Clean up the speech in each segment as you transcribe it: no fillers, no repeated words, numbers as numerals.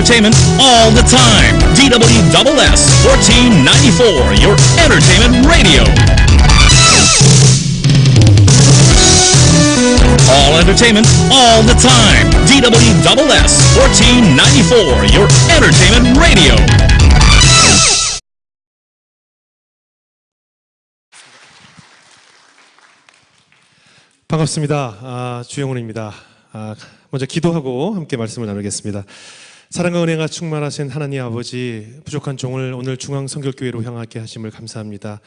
entertainment all the time. DWSS 1494, your entertainment radio. All entertainment all the time. DWSS 1494, your entertainment radio. 반갑습니다. 주영훈입니다. 먼저 기도하고 함께 말씀을 나누겠습니다. 사랑과 은혜가 충만하신 하나님 아버지, 부족한 종을 오늘 중앙성결교회로 향하게 하심을 감사합니다.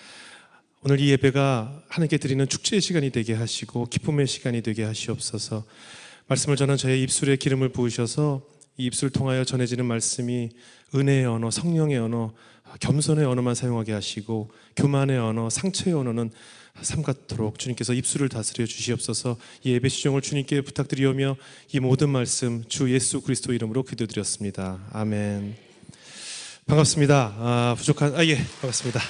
오늘 이 예배가 하나님께 드리는 축제의 시간이 되게 하시고 기쁨의 시간이 되게 하시옵소서. 말씀을 전한 저의 입술에 기름을 부으셔서 이 입술을 통하여 전해지는 말씀이 은혜의 언어, 성령의 언어, 겸손의 언어만 사용하게 하시고 교만의 언어, 상처의 언어는 삼같도록 주님께서 입술을 다스려 주시옵소서. 이 예배 시종을 주님께 부탁드리오며 이 모든 말씀 주 예수 그리스도 이름으로 기도드렸습니다. 아멘. 반갑습니다. 반갑습니다.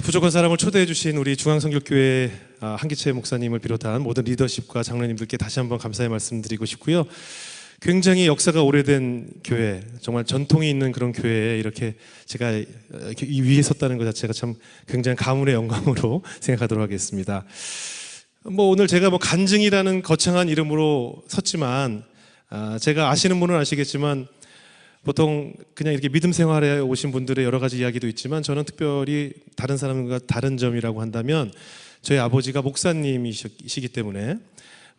부족한 사람을 초대해 주신 우리 중앙성결교회 한기채 목사님을 비롯한 모든 리더십과 장로님들께 다시 한번 감사의 말씀드리고 싶고요. 굉장히 역사가 오래된 교회, 정말 전통이 있는 그런 교회에 이렇게 제가 이 위에 섰다는 것 자체가 참 굉장히 가문의 영광으로 생각하도록 하겠습니다. 오늘 제가 간증이라는 거창한 이름으로 섰지만, 제가 아시는 분은 아시겠지만 보통 그냥 이렇게 믿음 생활에 오신 분들의 여러 가지 이야기도 있지만, 저는 특별히 다른 사람과 다른 점이라고 한다면 저희 아버지가 목사님이시기 때문에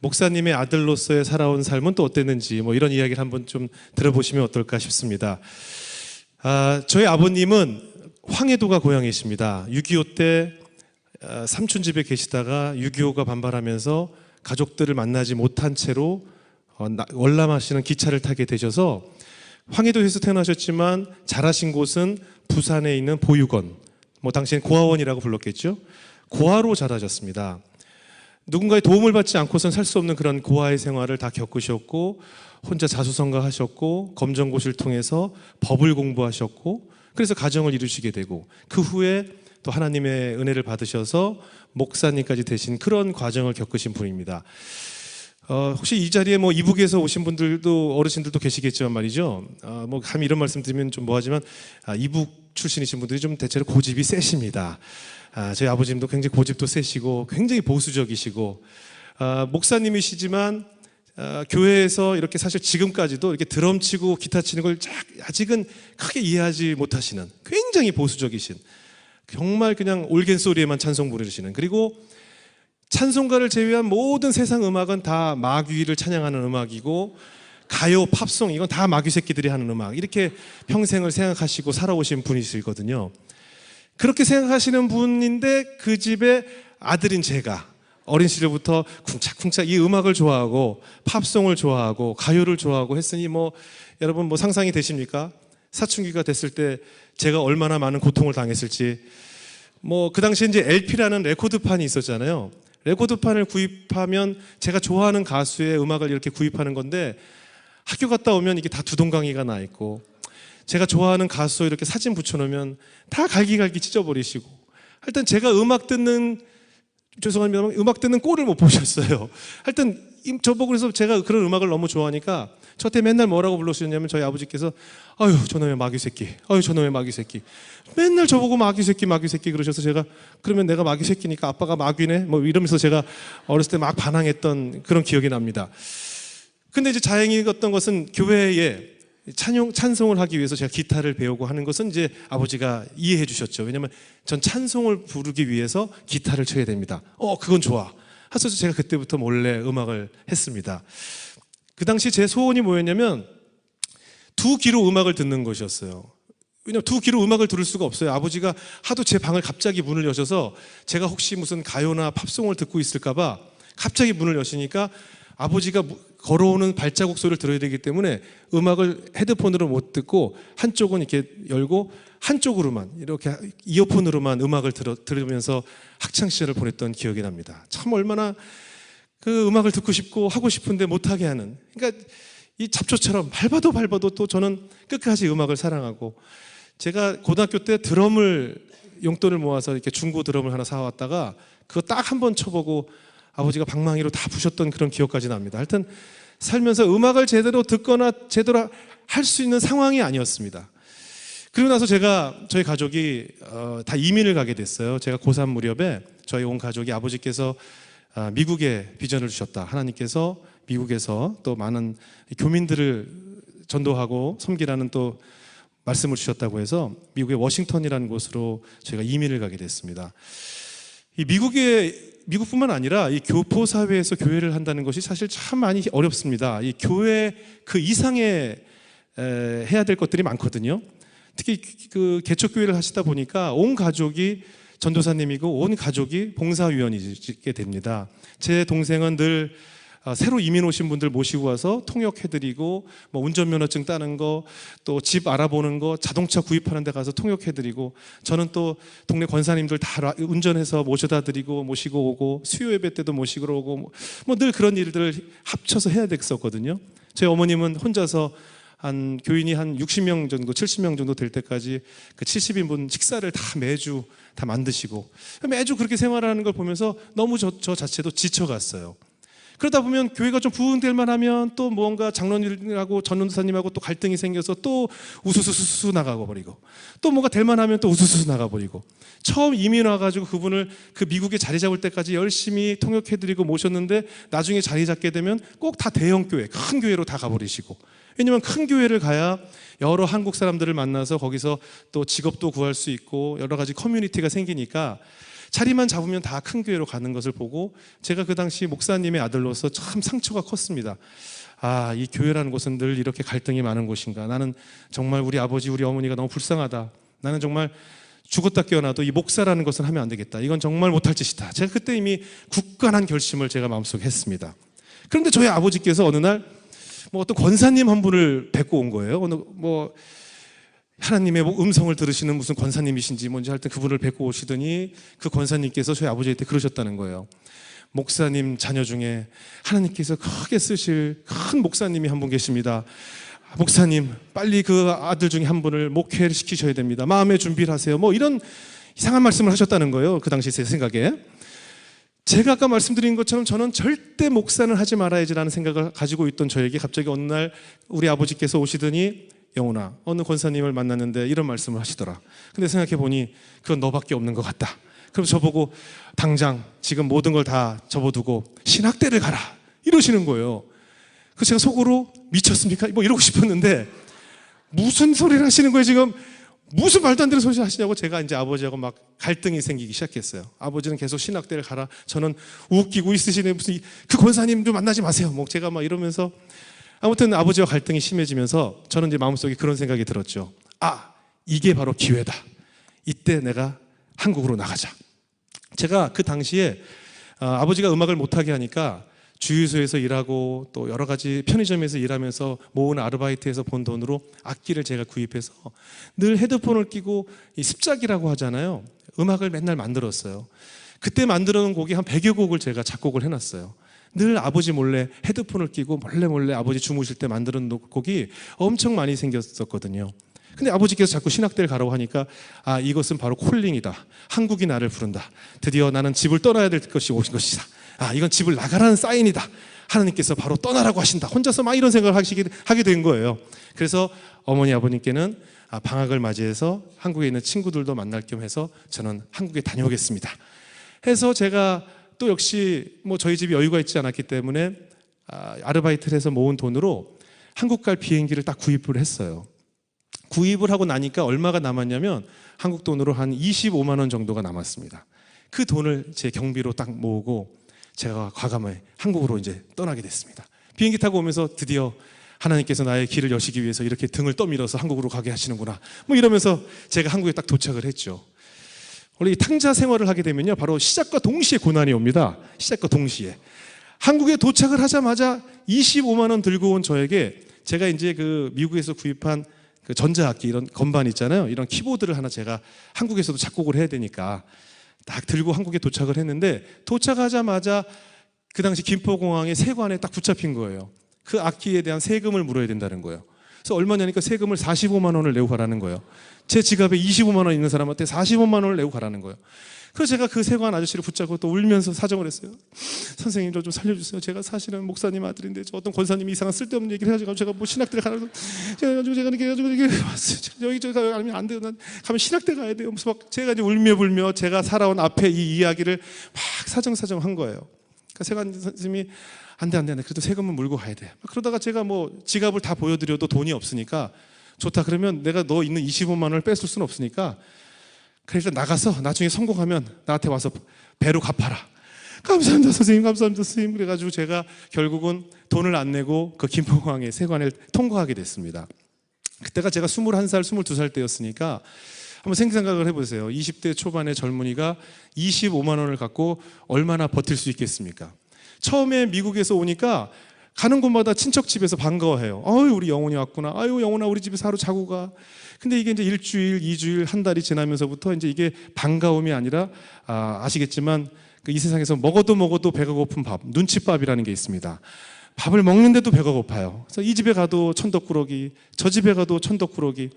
목사님의 아들로서의 살아온 삶은 또 어땠는지 이런 이야기를 한번 좀 들어보시면 어떨까 싶습니다. 저희 아버님은 황해도가 고향이십니다. 6.25 때 삼촌 집에 계시다가 6.25가 반발하면서 가족들을 만나지 못한 채로 월남하시는 기차를 타게 되셔서 황해도에서 태어나셨지만 자라신 곳은 부산에 있는 보육원, 당시엔 고아원이라고 불렀겠죠. 고아로 자라셨습니다. 누군가의 도움을 받지 않고선 살 수 없는 그런 고아의 생활을 다 겪으셨고, 혼자 자수성가하셨고, 검정고시를 통해서 법을 공부하셨고, 그래서 가정을 이루시게 되고, 그 후에 또 하나님의 은혜를 받으셔서 목사님까지 되신 그런 과정을 겪으신 분입니다. 혹시 이 자리에 이북에서 오신 분들도 어르신들도 계시겠지만 말이죠. 감히 이런 말씀 드리면 좀 뭐하지만 이북 출신이신 분들이 좀 대체로 고집이 세십니다. 저희 아버님도 굉장히 고집도 세시고 굉장히 보수적이시고, 목사님이시지만 교회에서 이렇게 사실 지금까지도 이렇게 드럼 치고 기타 치는 걸 아직은 크게 이해하지 못하시는 굉장히 보수적이신, 정말 그냥 올겐 소리에만 찬송 부르시는, 그리고 찬송가를 제외한 모든 세상 음악은 다 마귀를 찬양하는 음악이고, 가요, 팝송 이건 다 마귀 새끼들이 하는 음악, 이렇게 평생을 생각하시고 살아오신 분이시거든요. 그렇게 생각하시는 분인데 그 집의 아들인 제가 어린 시절부터 쿵짝쿵짝 이 음악을 좋아하고 팝송을 좋아하고 가요를 좋아하고 했으니 여러분 상상이 되십니까? 사춘기가 됐을 때 제가 얼마나 많은 고통을 당했을지. 그 당시에 이제 LP라는 레코드판이 있었잖아요. 레코드판을 구입하면 제가 좋아하는 가수의 음악을 이렇게 구입하는 건데, 학교 갔다 오면 이게 다 두동강이가 나 있고, 제가 좋아하는 가수 이렇게 사진 붙여놓으면 다 갈기갈기 찢어버리시고, 하여튼 제가 음악 듣는 꼴을 못 보셨어요. 하여튼 저보고 그래서 제가 그런 음악을 너무 좋아하니까 저한테 맨날 뭐라고 불러주셨냐면, 저희 아버지께서 아유 저놈의 마귀 새끼, 아유 저놈의 마귀 새끼, 맨날 저보고 마귀 새끼 그러셔서, 제가 그러면 내가 마귀 새끼니까 아빠가 마귀네 이러면서 제가 어렸을 때 막 반항했던 그런 기억이 납니다. 근데 이제 다행이었던 것은 교회에 찬송을 하기 위해서 제가 기타를 배우고 하는 것은 이제 아버지가 이해해 주셨죠. 왜냐면 전 찬송을 부르기 위해서 기타를 쳐야 됩니다. 그건 좋아 하셔서 제가 그때부터 몰래 음악을 했습니다. 그 당시 제 소원이 뭐였냐면 두 귀로 음악을 듣는 것이었어요. 왜냐면 두 귀로 음악을 들을 수가 없어요. 아버지가 하도 제 방을 갑자기 문을 여셔서 제가 혹시 무슨 가요나 팝송을 듣고 있을까 봐 갑자기 문을 여시니까 아버지가 걸어오는 발자국 소리를 들어야 되기 때문에 음악을 헤드폰으로 못 듣고 한쪽은 이렇게 열고 한쪽으로만 이렇게 이어폰으로만 음악을 들으면서 학창시절을 보냈던 기억이 납니다. 참 얼마나 그 음악을 듣고 싶고 하고 싶은데 못하게 하는, 그러니까 이 잡초처럼 밟아도 또 저는 끝까지 음악을 사랑하고, 제가 고등학교 때 드럼을 용돈을 모아서 이렇게 중고 드럼을 하나 사왔다가 그거 딱 한 번 쳐보고 아버지가 방망이로 다 부셨던 그런 기억까지 납니다. 하여튼 살면서 음악을 제대로 듣거나 제대로 할 수 있는 상황이 아니었습니다. 그리고 나서 저희 가족이 다 이민을 가게 됐어요. 제가 고3 무렵에 저희 온 가족이 아버지께서 미국에 비전을 주셨다. 하나님께서 미국에서 또 많은 교민들을 전도하고 섬기라는 또 말씀을 주셨다고 해서 미국의 워싱턴이라는 곳으로 저희가 이민을 가게 됐습니다. 이 미국뿐만 아니라 이 교포 사회에서 교회를 한다는 것이 사실 참 많이 어렵습니다. 이 교회 그 이상의 해야 될 것들이 많거든요. 특히 그 개척교회를 하시다 보니까 온 가족이 전도사님이고 온 가족이 봉사위원이게 됩니다. 제 동생은 늘 새로 이민 오신 분들 모시고 와서 통역해드리고 뭐 운전면허증 따는 거, 또 집 알아보는 거, 자동차 구입하는 데 가서 통역해드리고, 저는 또 동네 권사님들 다 운전해서 모셔다 드리고 모시고 오고, 수요 예배 때도 모시고 오고, 뭐 늘 그런 일들을 합쳐서 해야 됐었거든요. 제 어머님은 혼자서 교인이 한 60명 정도, 70명 정도 될 때까지 그 70인분 식사를 다 매주 다 만드시고, 매주 그렇게 생활하는 걸 보면서 너무 저 자체도 지쳐갔어요. 그러다 보면 교회가 좀 부흥될 만하면 또 뭔가 장로님하고 전도사님하고 또 갈등이 생겨서 또 우수수수 나가고 버리고, 또 뭔가 될 만하면 또 우수수수 나가버리고, 처음 이민 와가지고 그분을 그 미국에 자리 잡을 때까지 열심히 통역해드리고 모셨는데 나중에 자리 잡게 되면 꼭 다 대형 교회, 큰 교회로 다 가버리시고, 왜냐면 큰 교회를 가야 여러 한국 사람들을 만나서 거기서 또 직업도 구할 수 있고 여러 가지 커뮤니티가 생기니까 자리만 잡으면 다 큰 교회로 가는 것을 보고, 제가 그 당시 목사님의 아들로서 참 상처가 컸습니다. 아, 이 교회라는 곳은 늘 이렇게 갈등이 많은 곳인가. 나는 정말 우리 아버지 우리 어머니가 너무 불쌍하다. 나는 정말 죽었다 깨어나도 이 목사라는 것은 하면 안 되겠다. 이건 정말 못할 짓이다. 제가 그때 이미 굳건한 결심을 제가 마음속에 했습니다. 그런데 저희 아버지께서 어느 날 뭐 어떤 권사님 한 분을 뵙고 온 거예요. 뭐 하나님의 음성을 들으시는 무슨 권사님이신지 뭔지 하여튼 그분을 뵙고 오시더니 그 권사님께서 저희 아버지한테 그러셨다는 거예요. 목사님 자녀 중에 하나님께서 크게 쓰실 큰 목사님이 한 분 계십니다. 목사님 빨리 그 아들 중에 한 분을 목회를 시키셔야 됩니다. 마음의 준비를 하세요. 뭐 이런 이상한 말씀을 하셨다는 거예요. 그 당시 제 생각에. 제가 아까 말씀드린 것처럼 저는 절대 목사는 하지 말아야지라는 생각을 가지고 있던 저에게 갑자기 어느 날 우리 아버지께서 오시더니, 영훈아, 어느 권사님을 만났는데 이런 말씀을 하시더라. 근데 생각해보니 그건 너밖에 없는 것 같다. 그럼 저보고 당장 지금 모든 걸 다 접어두고 신학대를 가라 이러시는 거예요. 그래서 제가 속으로 미쳤습니까? 뭐 이러고 싶었는데, 무슨 소리를 하시는 거예요 지금? 무슨 말도 안 되는 소리 하시냐고 제가 이제 아버지하고 막 갈등이 생기기 시작했어요. 아버지는 계속 신학대를 가라. 저는 웃기고 있으시네. 무슨 그 권사님도 만나지 마세요. 뭐 제가 막 이러면서, 아무튼 아버지와 갈등이 심해지면서 저는 이제 마음속에 그런 생각이 들었죠. 아, 이게 바로 기회다. 이때 내가 한국으로 나가자. 제가 그 당시에 아버지가 음악을 못하게 하니까 주유소에서 일하고 또 여러 가지 편의점에서 일하면서 모은 아르바이트에서 번 돈으로 악기를 제가 구입해서 늘 헤드폰을 끼고 이 습작이라고 하잖아요. 음악을 맨날 만들었어요. 그때 만들어 놓은 곡이 한 100여 곡을 제가 작곡을 해놨어요. 늘 아버지 몰래 헤드폰을 끼고 몰래 아버지 주무실 때 만드는 곡이 엄청 많이 생겼었거든요. 근데 아버지께서 자꾸 신학대를 가라고 하니까, 아, 이것은 바로 콜링이다. 한국이 나를 부른다. 드디어 나는 집을 떠나야 될 것이 오신 것이다. 아, 이건 집을 나가라는 사인이다. 하나님께서 바로 떠나라고 하신다. 혼자서 막 이런 생각을 하게 된 거예요. 그래서 어머니 아버님께는 방학을 맞이해서 한국에 있는 친구들도 만날 겸 해서 저는 한국에 다녀오겠습니다 해서, 제가 또 역시 뭐 저희 집이 여유가 있지 않았기 때문에 아르바이트를 해서 모은 돈으로 한국 갈 비행기를 딱 구입을 했어요. 구입을 하고 나니까 얼마가 남았냐면 한국 돈으로 한 25만 원 정도가 남았습니다. 그 돈을 제 경비로 딱 모으고 제가 과감하게 한국으로 이제 떠나게 됐습니다. 비행기 타고 오면서 드디어 하나님께서 나의 길을 여시기 위해서 이렇게 등을 떠밀어서 한국으로 가게 하시는구나, 뭐 이러면서 제가 한국에 딱 도착을 했죠. 원래 이 탕자 생활을 하게 되면요, 바로 시작과 동시에 고난이 옵니다. 시작과 동시에. 한국에 도착을 하자마자 25만 원 들고 온 저에게 제가 이제 그 미국에서 구입한 그 전자악기, 이런 건반 있잖아요. 이런 키보드를 하나 제가 한국에서도 작곡을 해야 되니까 딱 들고 한국에 도착을 했는데, 도착하자마자 그 당시 김포공항의 세관에 딱 붙잡힌 거예요. 그 악기에 대한 세금을 물어야 된다는 거예요. 그래서 얼마냐니까 세금을 45만 원을 내고 가라는 거예요. 제 지갑에 25만 원 있는 사람한테 45만 원을 내고 가라는 거예요. 그래서 제가 그 세관 아저씨를 붙잡고 또 울면서 사정을 했어요. 선생님 저 좀 살려주세요. 제가 사실은 목사님 아들인데 저 어떤 권사님이 이상한 쓸데없는 얘기를 해가지고 제가 뭐 신학대를 가라고 제가 이렇게 해가지고 여기 저기 가면 안 돼요. 난 가면 신학대 가야 돼요. 무슨 막 제가 이제 울며 불며 제가 살아온 앞에 이 이야기를 막 사정한 거예요. 그러니까 세관 선생님이 안 돼. 그래도 세금은 물고 가야 돼. 그러다가 제가 뭐 지갑을 다 보여드려도 돈이 없으니까 좋다. 그러면 내가 너 있는 25만 원을 뺏을 수는 없으니까 그래서 나가서 나중에 성공하면 나한테 와서 배로 갚아라. 감사합니다 선생님, 감사합니다 선생님. 그래가지고 제가 결국은 돈을 안 내고 그 김포공항의 세관을 통과하게 됐습니다. 그때가 제가 21살, 22살 때였으니까 한번 생각을 해보세요. 20대 초반의 젊은이가 25만 원을 갖고 얼마나 버틸 수 있겠습니까? 처음에 미국에서 오니까 가는 곳마다 친척 집에서 반가워해요. 어유 우리 영혼이 왔구나. 아유 영혼아 우리 집에서 하루 자고 가. 근데 이게 이제 일주일, 2주일, 한 달이 지나면서부터 이제 이게 반가움이 아니라 아시겠지만 이 세상에서 먹어도 배가 고픈 밥, 눈칫밥이라는 게 있습니다. 밥을 먹는데도 배가 고파요. 그래서 이 집에 가도 천덕꾸러기, 저 집에 가도 천덕꾸러기.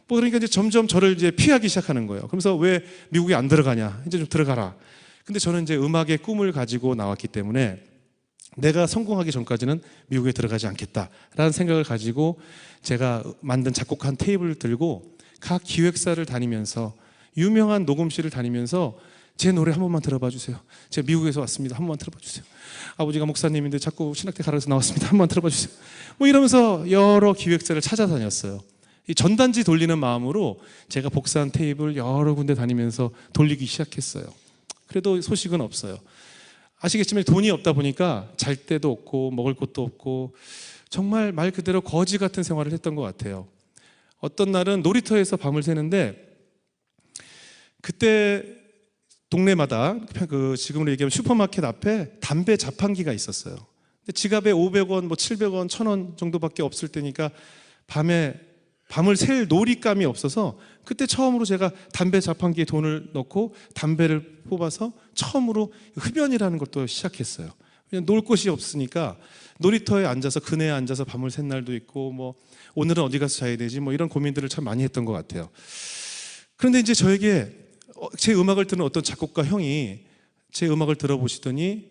뭐 그러니까 이제 점점 저를 이제 피하기 시작하는 거예요. 그러면서 왜 미국에 안 들어가냐? 이제 좀 들어가라. 근데 저는 이제 음악의 꿈을 가지고 나왔기 때문에 내가 성공하기 전까지는 미국에 들어가지 않겠다라는 생각을 가지고 제가 만든 작곡한 테이블을 들고 각 기획사를 다니면서 유명한 녹음실을 다니면서 제 노래 한 번만 들어봐 주세요. 제가 미국에서 왔습니다. 한 번만 들어봐 주세요. 아버지가 목사님인데 자꾸 신학대 가라서 나왔습니다. 한 번만 들어봐 주세요. 뭐 이러면서 여러 기획사를 찾아다녔어요. 이 전단지 돌리는 마음으로 제가 복사한 테이블 여러 군데 다니면서 돌리기 시작했어요. 그래도 소식은 없어요. 아시겠지만 돈이 없다 보니까 잘 데도 없고 먹을 곳도 없고 정말 말 그대로 거지 같은 생활을 했던 것 같아요. 어떤 날은 놀이터에서 밤을 새는데 그때 동네마다 그 지금으로 얘기하면 슈퍼마켓 앞에 담배 자판기가 있었어요. 근데 지갑에 500원, 뭐 700원, 1000원 정도밖에 없을 때니까 밤을 셀 놀잇감이 없어서 그때 처음으로 제가 담배 자판기에 돈을 넣고 담배를 뽑아서 처음으로 흡연이라는 것도 시작했어요. 그냥 놀 곳이 없으니까 놀이터에 앉아서 그네에 앉아서 밤을 샌 날도 있고 뭐 오늘은 어디 가서 자야 되지 뭐 이런 고민들을 참 많이 했던 것 같아요. 그런데 이제 저에게 제 음악을 듣는 어떤 작곡가 형이 제 음악을 들어보시더니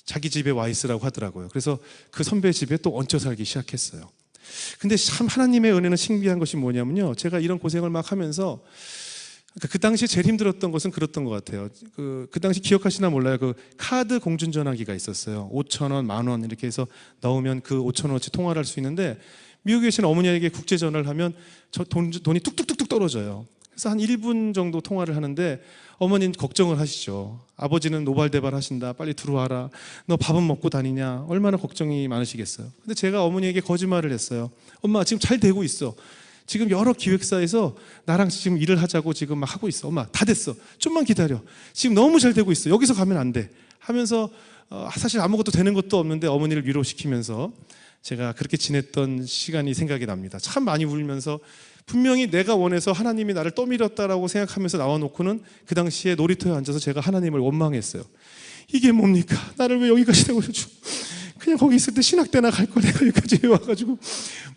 자기 집에 와 있으라고 하더라고요. 그래서 그 선배 집에 또 얹혀 살기 시작했어요. 근데 참 하나님의 은혜는 신비한 것이 뭐냐면요, 제가 이런 고생을 막 하면서 그 당시에 제일 힘들었던 것은 그랬던 것 같아요. 그 당시 기억하시나 몰라요. 그 카드 공중전화기가 있었어요. 5,000원, 10,000원 이렇게 해서 넣으면 그 5,000원어치 통화를 할 수 있는데 미국에 계신 어머니에게 국제전화를 하면 돈이 뚝뚝뚝뚝 떨어져요. 그래서 한 1분 정도 통화를 하는데 어머니는 걱정을 하시죠. 아버지는 노발대발 하신다. 빨리 들어와라. 너 밥은 먹고 다니냐. 얼마나 걱정이 많으시겠어요. 근데 제가 어머니에게 거짓말을 했어요. 엄마 지금 잘 되고 있어. 지금 여러 기획사에서 나랑 지금 일을 하자고 지금 막 하고 있어. 엄마 다 됐어. 좀만 기다려. 지금 너무 잘 되고 있어. 여기서 가면 안 돼. 하면서 사실 아무것도 되는 것도 없는데 어머니를 위로시키면서 제가 그렇게 지냈던 시간이 생각이 납니다. 참 많이 울면서 분명히 내가 원해서 하나님이 나를 떠밀었다라고 생각하면서 나와놓고는 그 당시에 놀이터에 앉아서 제가 하나님을 원망했어요. 이게 뭡니까? 나를 왜 여기까지 내버려주고 그냥 거기 있을 때 신학대나 갈 거 내가 여기까지 와가지고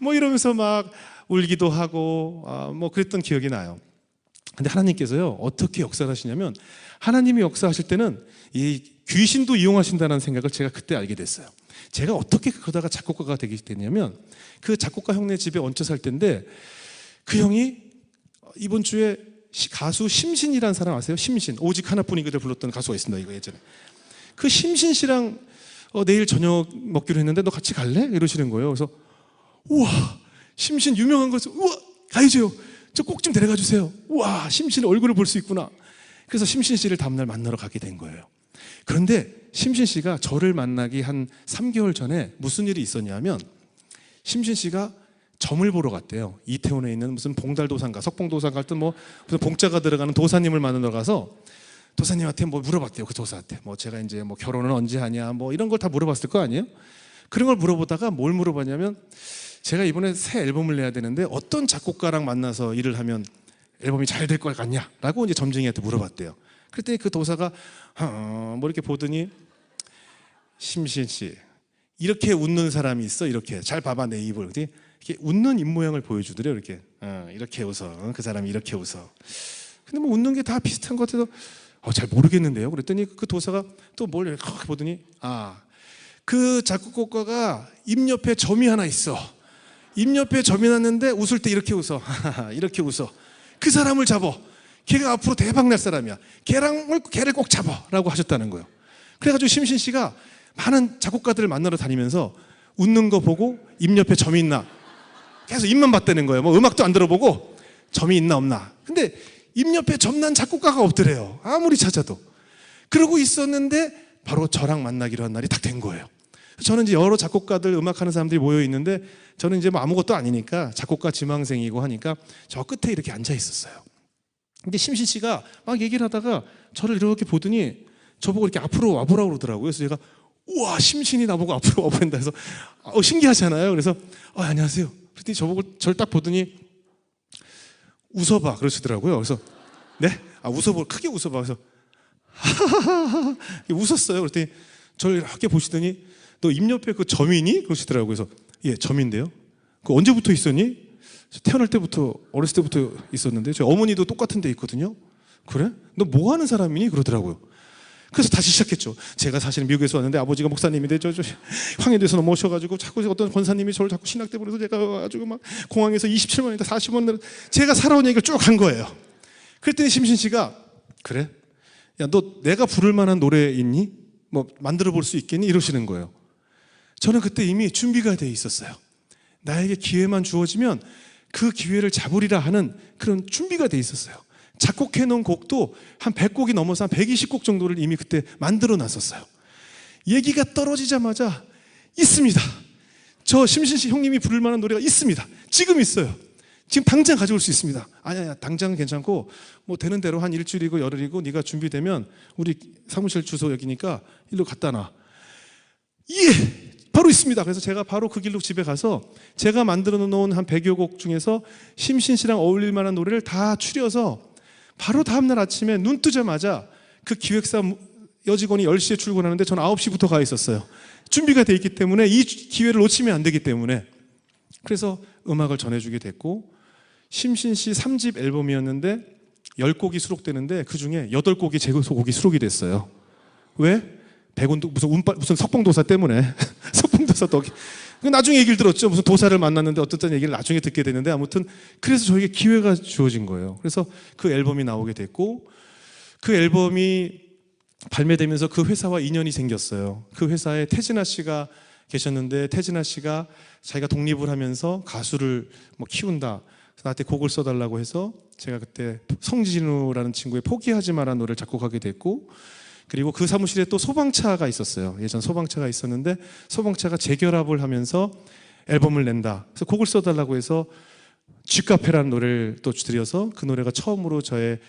뭐 이러면서 막 울기도 하고 뭐 그랬던 기억이 나요. 근데 하나님께서요 어떻게 역사를 하시냐면 하나님이 역사하실 때는 이 귀신도 이용하신다는 생각을 제가 그때 알게 됐어요. 제가 어떻게 그러다가 작곡가가 되게 됐냐면 그 작곡가 형네 집에 얹혀 살 때인데 그 형이 이번 주에 가수 심신이라는 사람 아세요? 심신. 오직 하나뿐인 그를 불렀던 가수가 있습니다. 이거 예전에. 그 심신 씨랑 내일 저녁 먹기로 했는데 너 같이 갈래? 이러시는 거예요. 그래서 우와 심신 유명한 거서 우와 가야죠. 저 꼭 좀 데려가 주세요. 우와 심신 얼굴을 볼 수 있구나. 그래서 심신 씨를 다음날 만나러 가게 된 거예요. 그런데 심신 씨가 저를 만나기 한 3개월 전에 무슨 일이 있었냐면 심신 씨가 점을 보러 갔대요. 이태원에 있는 무슨 봉달도산가, 석봉도산가 같은 뭐 무슨 봉자가 들어가는 도사님을 만나러 가서 도사님한테 뭐 물어봤대요. 그 도사한테 뭐 제가 이제 뭐 결혼은 언제 하냐 뭐 이런 걸 다 물어봤을 거 아니에요? 그런 걸 물어보다가 뭘 물어봤냐면 제가 이번에 새 앨범을 내야 되는데 어떤 작곡가랑 만나서 일을 하면 앨범이 잘 될 것 같냐라고 이제 점쟁이한테 물어봤대요. 그랬더니 그 도사가 뭐 이렇게 보더니 심신 씨 이렇게 웃는 사람이 있어. 이렇게 잘 봐봐 내 입을. 이렇게 웃는 입 모양을 보여주더래요. 이렇게 이렇게 웃어. 그 사람이 이렇게 웃어. 근데 뭐 웃는 게 다 비슷한 것 같아서 잘 모르겠는데요. 그랬더니 그 도사가 또 뭘 이렇게 보더니 그 작곡가가 입 옆에 점이 하나 있어. 입 옆에 점이 났는데 웃을 때 이렇게 웃어. 이렇게 웃어. 그 사람을 잡아. 걔가 앞으로 대박 날 사람이야. 걔를 꼭 잡아 라고 하셨다는 거예요. 그래가지고 심신 씨가 많은 작곡가들을 만나러 다니면서 웃는 거 보고 입 옆에 점이 있나 계속 입만 봤다는 거예요. 뭐 음악도 안 들어보고 점이 있나 없나. 근데 입 옆에 점난 작곡가가 없더래요. 아무리 찾아도. 그러고 있었는데 바로 저랑 만나기로 한 날이 딱 된 거예요. 저는 이제 여러 작곡가들 음악하는 사람들이 모여 있는데 저는 이제 뭐 아무것도 아니니까 작곡가 지망생이고 하니까 저 끝에 이렇게 앉아 있었어요. 근데 심신 씨가 막 얘기를 하다가 저를 이렇게 보더니 저보고 이렇게 앞으로 와보라고 그러더라고요. 그래서 제가 우와, 심신이 나보고 앞으로 와보란다 해서 신기하잖아요. 그래서 안녕하세요. 그랬더니 저보고 저를 딱 보더니 웃어봐 그러시더라고요. 그래서 네? 웃어봐, 크게 웃어봐. 그래서 하하하하 웃었어요. 그랬더니 저를 이렇게 보시더니 너 입 옆에 그 점이니? 그러시더라고요. 그래서 예, 점인데요. 그 언제부터 있었니? 태어날 때부터, 어렸을 때부터 있었는데 저희 어머니도 똑같은 데 있거든요. 그래? 너 뭐 하는 사람이니? 그러더라고요. 그래서 다시 시작했죠. 제가 사실은 미국에서 왔는데 아버지가 목사님인데 저 황해도에서 넘어오셔가지고 자꾸 어떤 권사님이 저를 자꾸 신학대 보내서 제가 와가지고 막 공항에서 27만 원이다 40만 원 제가 살아온 얘기를 쭉 한 거예요. 그랬더니 심신 씨가 그래? 야, 너 내가 부를 만한 노래 있니? 뭐 만들어 볼 수 있겠니? 이러시는 거예요. 저는 그때 이미 준비가 돼 있었어요. 나에게 기회만 주어지면 그 기회를 잡으리라 하는 그런 준비가 돼 있었어요. 작곡해 놓은 곡도 한 100곡이 넘어서 한 120곡 정도를 이미 그때 만들어 놨었어요. 얘기가 떨어지자마자 있습니다. 저 심신 씨 형님이 부를 만한 노래가 있습니다. 지금 있어요. 지금 당장 가져올 수 있습니다. 아니야, 당장은 괜찮고 뭐 되는 대로 한 일주일이고 열흘이고 네가 준비되면 우리 사무실 주소 여기니까 일로 갖다 놔. 예! 바로 있습니다. 그래서 제가 바로 그 길로 집에 가서 제가 만들어 놓은 한 100여 곡 중에서 심신 씨랑 어울릴 만한 노래를 다 추려서 바로 다음날 아침에 눈 뜨자마자 그 기획사 여직원이 10시에 출근하는데 저는 9시부터 가 있었어요. 준비가 돼 있기 때문에 이 기회를 놓치면 안 되기 때문에. 그래서 음악을 전해주게 됐고 심신 씨 3집 앨범이었는데 10곡이 수록되는데 그중에 8곡이 제 곡이 수록이 됐어요. 왜? 백운도 무슨 석봉도사 때문에. 석봉도사 나중에 얘기를 들었죠. 무슨 도사를 만났는데 어떤 얘기를 나중에 듣게 되는데 아무튼 그래서 저에게 기회가 주어진 거예요. 그래서 그 앨범이 나오게 됐고 그 앨범이 발매되면서 그 회사와 인연이 생겼어요. 그 회사에 태진아 씨가 계셨는데 태진아 씨가 자기가 독립을 하면서 가수를 뭐 키운다. 그래서 나한테 곡을 써달라고 해서 제가 그때 성진우라는 친구의 포기하지 마라는 노래를 작곡하게 됐고 그리고 그 사무실에 또 소방차가 있었어요. 예전 소방차가 있었는데 소방차가 재결합을 하면서 앨범을 낸다. 그래서 곡을 써달라고 해서 쥐카페라는 노래를 또 드려서 그 노래가 처음으로 저의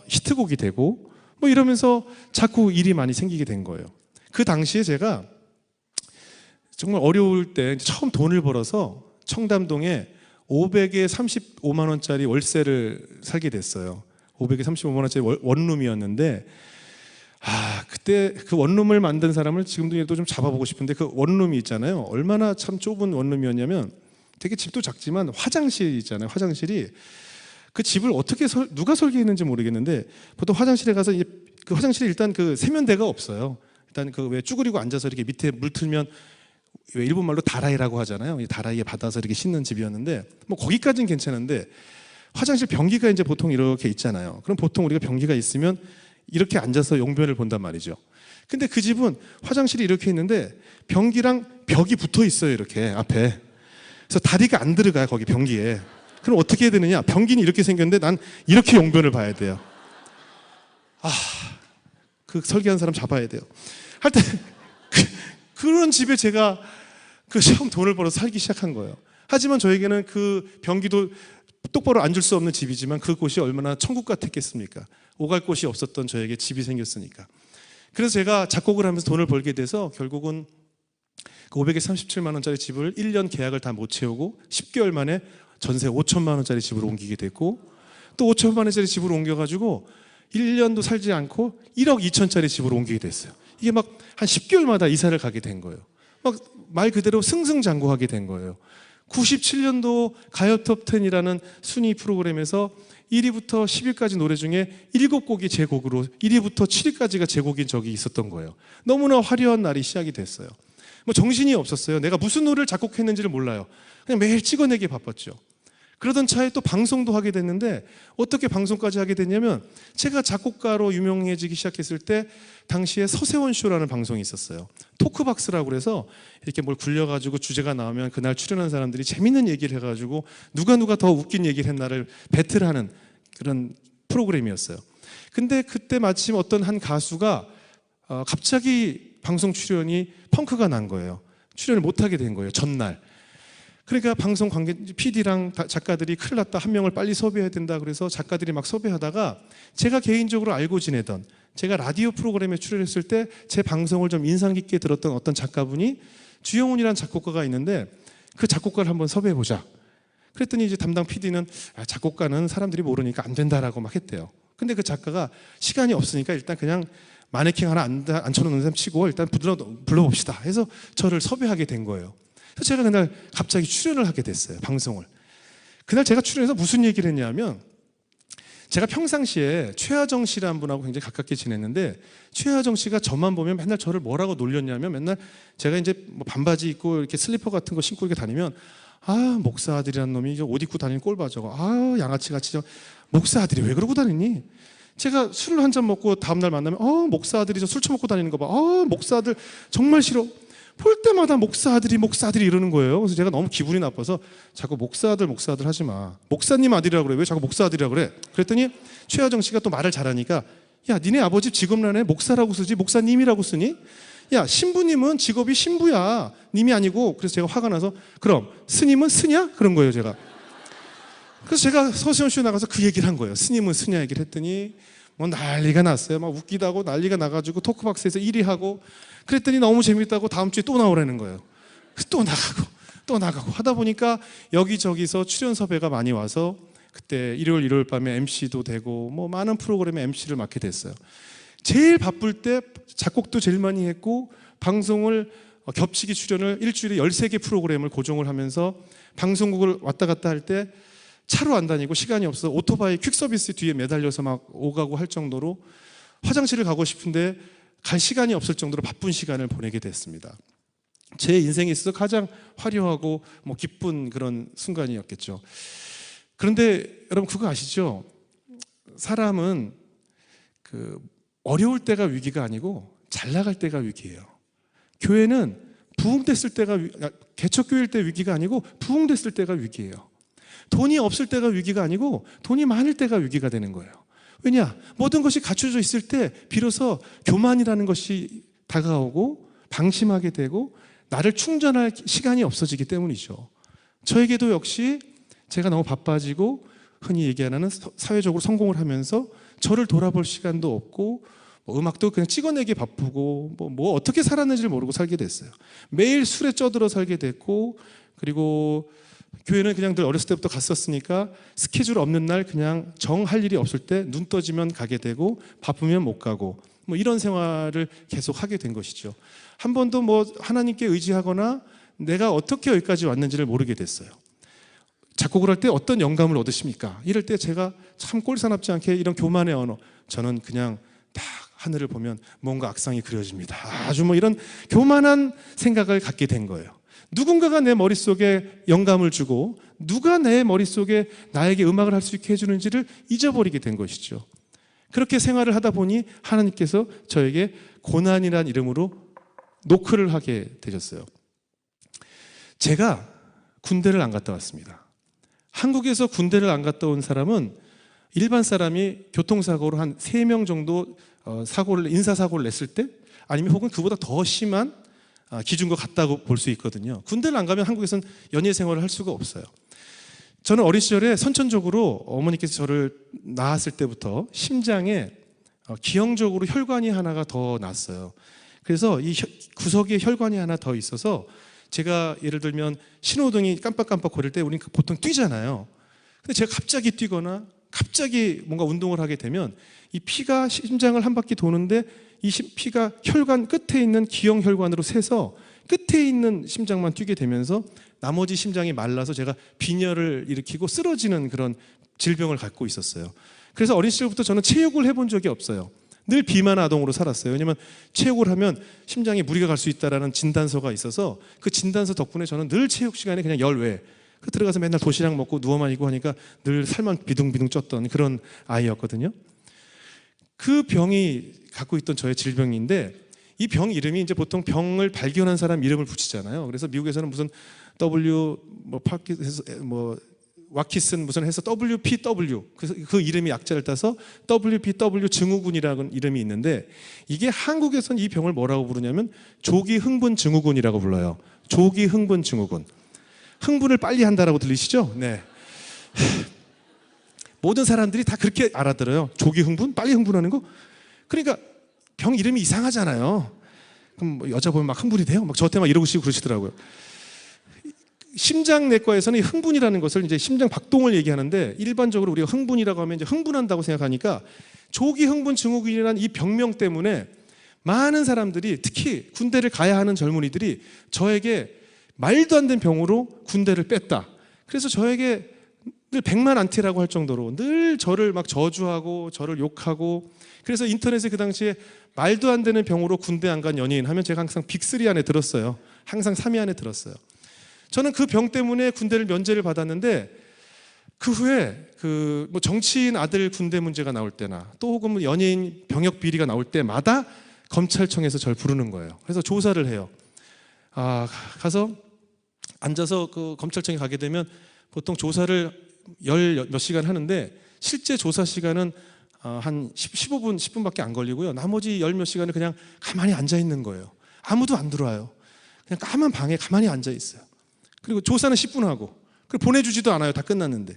히트곡이 되고 뭐 이러면서 자꾸 일이 많이 생기게 된 거예요. 그 당시에 제가 정말 어려울 때 처음 돈을 벌어서 청담동에 500에 35만 원짜리 월세를 살게 됐어요. 500에 35만 원짜리 원룸이었는데 그때 그 원룸을 만든 사람을 지금도 좀 잡아보고 싶은데 그 원룸이 있잖아요. 얼마나 참 좁은 원룸이었냐면 되게 집도 작지만 화장실이 있잖아요. 화장실이 그 집을 어떻게 누가 설계했는지 모르겠는데 보통 화장실에 가서 이제 그 화장실에 일단 그 세면대가 없어요. 일단 그 왜 쭈그리고 앉아서 이렇게 밑에 물 틀면 왜 일본 말로 다라이라고 하잖아요. 이 다라이에 받아서 이렇게 씻는 집이었는데 뭐 거기까지는 괜찮은데 화장실 변기가 이제 보통 이렇게 있잖아요. 그럼 보통 우리가 변기가 있으면 이렇게 앉아서 용변을 본단 말이죠. 근데 그 집은 화장실이 이렇게 있는데 변기랑 벽이 붙어 있어요. 이렇게 앞에. 그래서 다리가 안 들어가요. 거기 변기에. 그럼 어떻게 해야 되느냐? 변기는 이렇게 생겼는데 난 이렇게 용변을 봐야 돼요. 그 설계한 사람 잡아야 돼요. 하여튼 그런 집에 제가 그 처음 돈을 벌어서 살기 시작한 거예요. 하지만 저에게는 그 변기도 똑바로 앉을 수 없는 집이지만 그곳이 얼마나 천국 같았겠습니까? 오갈 곳이 없었던 저에게 집이 생겼으니까. 그래서 제가 작곡을 하면서 돈을 벌게 돼서 결국은 그 537만 원짜리 집을 1년 계약을 다 못 채우고 10개월 만에 전세 5천만 원짜리 집으로 옮기게 됐고 또 5천만 원짜리 집으로 옮겨가지고 1년도 살지 않고 1억 2천짜리 집으로 옮기게 됐어요. 이게 막 한 10개월마다 이사를 가게 된 거예요. 막 말 그대로 승승장구하게 된 거예요. 97년도 가요톱10이라는 순위 프로그램에서 1위부터 10위까지 노래 중에 7곡이 제 곡으로 1위부터 7위까지가 제 곡인 적이 있었던 거예요. 너무나 화려한 날이 시작이 됐어요. 뭐 정신이 없었어요. 내가 무슨 노래를 작곡했는지를 몰라요. 그냥 매일 찍어내기 바빴죠. 그러던 차에 또 방송도 하게 됐는데 어떻게 방송까지 하게 됐냐면 제가 작곡가로 유명해지기 시작했을 때 당시에 서세원 쇼라는 방송이 있었어요. 토크박스라고 그래서 이렇게 뭘 굴려가지고 주제가 나오면 그날 출연한 사람들이 재밌는 얘기를 해가지고 누가 더 웃긴 얘기를 했나를 배틀하는 그런 프로그램이었어요. 근데 그때 마침 어떤 한 가수가 갑자기 방송 출연이 펑크가 난 거예요. 출연을 못하게 된 거예요. 전날. 그러니까 방송 관계 PD랑 작가들이 큰일 났다, 한 명을 빨리 섭외해야 된다 그래서 작가들이 막 섭외하다가 제가 개인적으로 알고 지내던, 제가 라디오 프로그램에 출연했을 때 제 방송을 좀 인상 깊게 들었던 어떤 작가분이 주영훈이라는 작곡가가 있는데 그 작곡가를 한번 섭외해보자. 그랬더니 이제 담당 PD는 작곡가는 사람들이 모르니까 안 된다라고 막 했대요. 근데 그 작가가 시간이 없으니까 일단 그냥 마네킹 하나 앉혀놓는 셈 치고 일단 불러봅시다 해서 저를 섭외하게 된 거예요. 그래서 제가 그날 갑자기 출연을 하게 됐어요. 방송을. 그날 제가 출연해서 무슨 얘기를 했냐면 제가 평상시에 최하정 씨라는 분하고 굉장히 가깝게 지냈는데 최하정 씨가 저만 보면 맨날 저를 뭐라고 놀렸냐면 맨날 제가 이제 뭐 반바지 입고 이렇게 슬리퍼 같은 거 신고 이렇게 다니면 목사 아들이라는 놈이 옷 입고 다니는 꼴 봐 저거. 양아치 같이 목사 아들이 왜 그러고 다니니? 제가 술을 한 잔 먹고 다음날 만나면 목사 아들이 저 술 처먹고 다니는 거 봐. 목사 아들 정말 싫어. 볼 때마다 목사 아들이 이러는 거예요. 그래서 제가 너무 기분이 나빠서 자꾸 목사 아들 하지 마. 목사님 아들이라고 그래. 왜 자꾸 목사 아들이라고 그래? 그랬더니 최하정 씨가 또 말을 잘하니까 야, 니네 아버지 직업란에 목사라고 쓰지 목사님이라고 쓰니? 야, 신부님은 직업이 신부야. 님이 아니고. 그래서 제가 화가 나서 그럼 스님은 스냐? 그런 거예요, 제가. 그래서 제가 서시원 쇼 나가서 그 얘기를 한 거예요. 스님은 스냐 얘기를 했더니 뭐 난리가 났어요. 막 웃기다고 난리가 나가지고 토크박스에서 1위 하고 그랬더니 너무 재밌다고 다음 주에 또 나오라는 거예요. 또 나가고 하다 보니까 여기저기서 출연 섭외가 많이 와서 그때 일요일 밤에 MC도 되고 뭐 많은 프로그램에 MC를 맡게 됐어요. 제일 바쁠 때 작곡도 제일 많이 했고 방송을 겹치기 출연을 일주일에 13개 프로그램을 고정을 하면서 방송국을 왔다 갔다 할 때 차로 안 다니고 시간이 없어서 오토바이 퀵서비스 뒤에 매달려서 막 오가고 할 정도로 화장실을 가고 싶은데 갈 시간이 없을 정도로 바쁜 시간을 보내게 됐습니다. 제 인생에 있어서 가장 화려하고 뭐 기쁜 그런 순간이었겠죠. 그런데 여러분 그거 아시죠? 사람은 그 어려울 때가 위기가 아니고 잘 나갈 때가 위기예요. 교회는 부흥됐을 때가 개척교회일 때 위기가 아니고 부흥됐을 때가 위기예요. 돈이 없을 때가 위기가 아니고 돈이 많을 때가 위기가 되는 거예요. 왜냐? 모든 것이 갖춰져 있을 때 비로소 교만이라는 것이 다가오고 방심하게 되고 나를 충전할 시간이 없어지기 때문이죠. 저에게도 역시 제가 너무 바빠지고 흔히 얘기하는 사회적으로 성공을 하면서 저를 돌아볼 시간도 없고 음악도 그냥 찍어내기 바쁘고 뭐 어떻게 살았는지를 모르고 살게 됐어요. 매일 술에 쪄들어 살게 됐고 그리고 교회는 그냥 늘 어렸을 때부터 갔었으니까 스케줄 없는 날 그냥 정할 일이 없을 때 눈 떠지면 가게 되고 바쁘면 못 가고 뭐 이런 생활을 계속 하게 된 것이죠. 한 번도 뭐 하나님께 의지하거나 내가 어떻게 여기까지 왔는지를 모르게 됐어요. 작곡을 할 때 어떤 영감을 얻으십니까? 이럴 때 제가 참 꼴사납지 않게 이런 교만의 언어, 저는 그냥 딱 하늘을 보면 뭔가 악상이 그려집니다. 아주 뭐 이런 교만한 생각을 갖게 된 거예요. 누군가가 내 머릿속에 영감을 주고 누가 내 머릿속에 나에게 음악을 할 수 있게 해주는지를 잊어버리게 된 것이죠. 그렇게 생활을 하다 보니 하나님께서 저에게 고난이란 이름으로 노크를 하게 되셨어요. 제가 군대를 안 갔다 왔습니다. 한국에서 군대를 안 갔다 온 사람은 일반 사람이 교통사고로 한 3명 정도 인사사고를 냈을 때 아니면 혹은 그보다 더 심한 기준과 같다고 볼 수 있거든요. 군대를 안 가면 한국에서는 연예 생활을 할 수가 없어요. 저는 어린 시절에 선천적으로 어머니께서 저를 낳았을 때부터 심장에 기형적으로 혈관이 하나가 더 났어요. 그래서 이 구석에 혈관이 하나 더 있어서 제가 예를 들면 신호등이 깜빡깜빡 거릴 때 우리는 보통 뛰잖아요. 근데 제가 갑자기 뛰거나 갑자기 뭔가 운동을 하게 되면 이 피가 심장을 한 바퀴 도는데 이 피가 혈관 끝에 있는 기형 혈관으로 새서 끝에 있는 심장만 뛰게 되면서 나머지 심장이 말라서 제가 빈혈을 일으키고 쓰러지는 그런 질병을 갖고 있었어요. 그래서 어린 시절부터 저는 체육을 해본 적이 없어요. 늘 비만 아동으로 살았어요. 왜냐하면 체육을 하면 심장에 무리가 갈 수 있다라는 진단서가 있어서 그 진단서 덕분에 저는 늘 체육 시간에 그냥 열외 들어가서 맨날 도시락 먹고 누워만 있고 하니까 늘 살만 비둥비둥 쪘던 그런 아이였거든요. 그 병이 갖고 있던 저의 질병인데 이 병 이름이 이제 보통 병을 발견한 사람 이름을 붙이잖아요. 그래서 미국에서는 무슨 W 와키슨 무슨 해서 WPW 그래서 그 이름이 약자를 따서 WPW 증후군이라는 이름이 있는데 이게 한국에서는 이 병을 뭐라고 부르냐면 조기 흥분 증후군이라고 불러요. 조기 흥분 증후군. 흥분을 빨리 한다라고 들리시죠? 네. 모든 사람들이 다 그렇게 알아들어요. 조기 흥분? 빨리 흥분하는 거? 그러니까 병 이름이 이상하잖아요. 그럼 뭐 여자 보면 막 흥분이 돼요? 막 저한테 막 이러고 그러시더라고요. 심장내과에서는 흥분이라는 것을 이제 심장 박동을 얘기하는데 일반적으로 우리가 흥분이라고 하면 이제 흥분한다고 생각하니까 조기 흥분 증후군이라는 이 병명 때문에 많은 사람들이 특히 군대를 가야 하는 젊은이들이 저에게 말도 안 되는 병으로 군대를 뺐다. 그래서 저에게 늘 백만안티라고 할 정도로 늘 저를 막 저주하고 저를 욕하고 그래서 인터넷에 그 당시에 말도 안 되는 병으로 군대 안 간 연예인 하면 제가 항상 빅3 안에 들었어요. 항상 3위 안에 들었어요. 저는 그 병 때문에 군대를 면제를 받았는데 그 후에 뭐 정치인 아들 군대 문제가 나올 때나 또 혹은 뭐 연예인 병역 비리가 나올 때마다 검찰청에서 저를 부르는 거예요. 그래서 조사를 해요. 가서 앉아서 그 검찰청에 가게 되면 보통 조사를 몇 시간 하는데 실제 조사 시간은 한 15분, 10분밖에 안 걸리고요. 나머지 몇 시간을 그냥 가만히 앉아 있는 거예요. 아무도 안 들어와요. 그냥 까만 방에 가만히 앉아 있어요. 그리고 조사는 10분 하고 그리고 보내주지도 않아요. 다 끝났는데.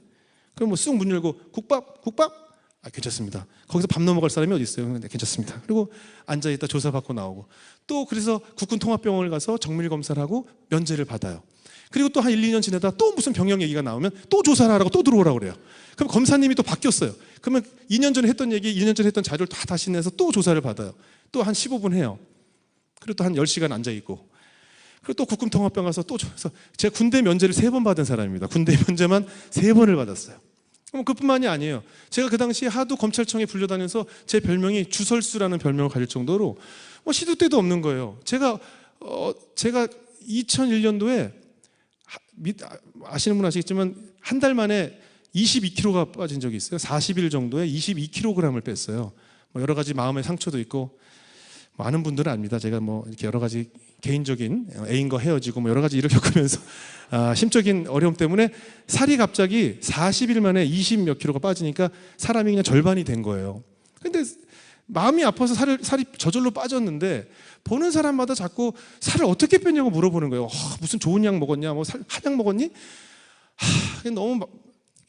그럼 뭐 쑥 문 열고 국밥? 괜찮습니다. 거기서 밥 넘어갈 사람이 어디 있어요? 네, 괜찮습니다. 그리고 앉아있다 조사받고 나오고 또 그래서 국군통합병원을 가서 정밀검사를 하고 면제를 받아요. 그리고 또 한 1, 2년 지내다 또 무슨 병역 얘기가 나오면 또 조사를 하라고 또 들어오라고 그래요. 그럼 검사님이 또 바뀌었어요. 그러면 2년 전에 했던 얘기, 2년 전에 했던 자료를 다 다시 내서 또 조사를 받아요. 또 한 15분 해요. 그리고 또 한 10시간 앉아있고 그리고 또 국군통합병 가서 또 제가 군대 면제를 3번 받은 사람입니다. 군대 면제만 3번을 받았어요. 그럼 그뿐만이 아니에요. 제가 그 당시에 하도 검찰청에 불려다녀서 제 별명이 주설수라는 별명을 가질 정도로 시도 때도 없는 거예요. 제가 2001년도에 아시는 분 아시겠지만 한 달 만에 22kg가 빠진 적이 있어요. 40일 정도에 22kg을 뺐어요. 여러 가지 마음의 상처도 있고 많은 분들은 압니다. 제가 이렇게 여러 가지 개인적인 애인과 헤어지고 여러 가지 일을 겪으면서 심적인 어려움 때문에 살이 갑자기 40일 만에 20몇 킬로가 빠지니까 사람이 그냥 절반이 된 거예요. 근데 마음이 아파서 살이 저절로 빠졌는데 보는 사람마다 자꾸 살을 어떻게 뺐냐고 물어보는 거예요. 무슨 좋은 약 먹었냐? 한약 먹었니? 너무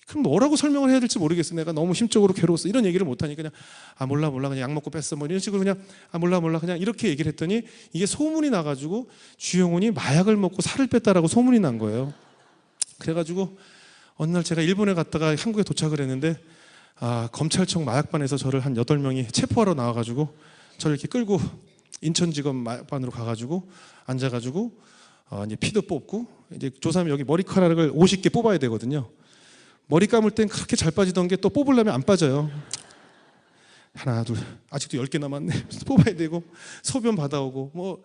그럼 뭐라고 설명을 해야 될지 모르겠어. 내가 너무 심적으로 괴로웠어. 이런 얘기를 못하니까 그냥 몰라 그냥 약 먹고 뺐어. 이런 식으로 그냥 몰라 그냥 이렇게 얘기를 했더니 이게 소문이 나가지고 주영훈이 마약을 먹고 살을 뺐다라고 소문이 난 거예요. 그래가지고 어느 날 제가 일본에 갔다가 한국에 도착을 했는데 검찰청 마약반에서 저를 한 8명이 체포하러 나와가지고 저를 이렇게 끌고 인천지검 마약반으로 가가지고 앉아가지고 이제 피도 뽑고 이제 조사하면 여기 머리카락을 50개 뽑아야 되거든요. 머리 감을 땐 그렇게 잘 빠지던 게 또 뽑으려면 안 빠져요. 하나, 둘, 아직도 10개 남았네. 뽑아야 되고 소변 받아오고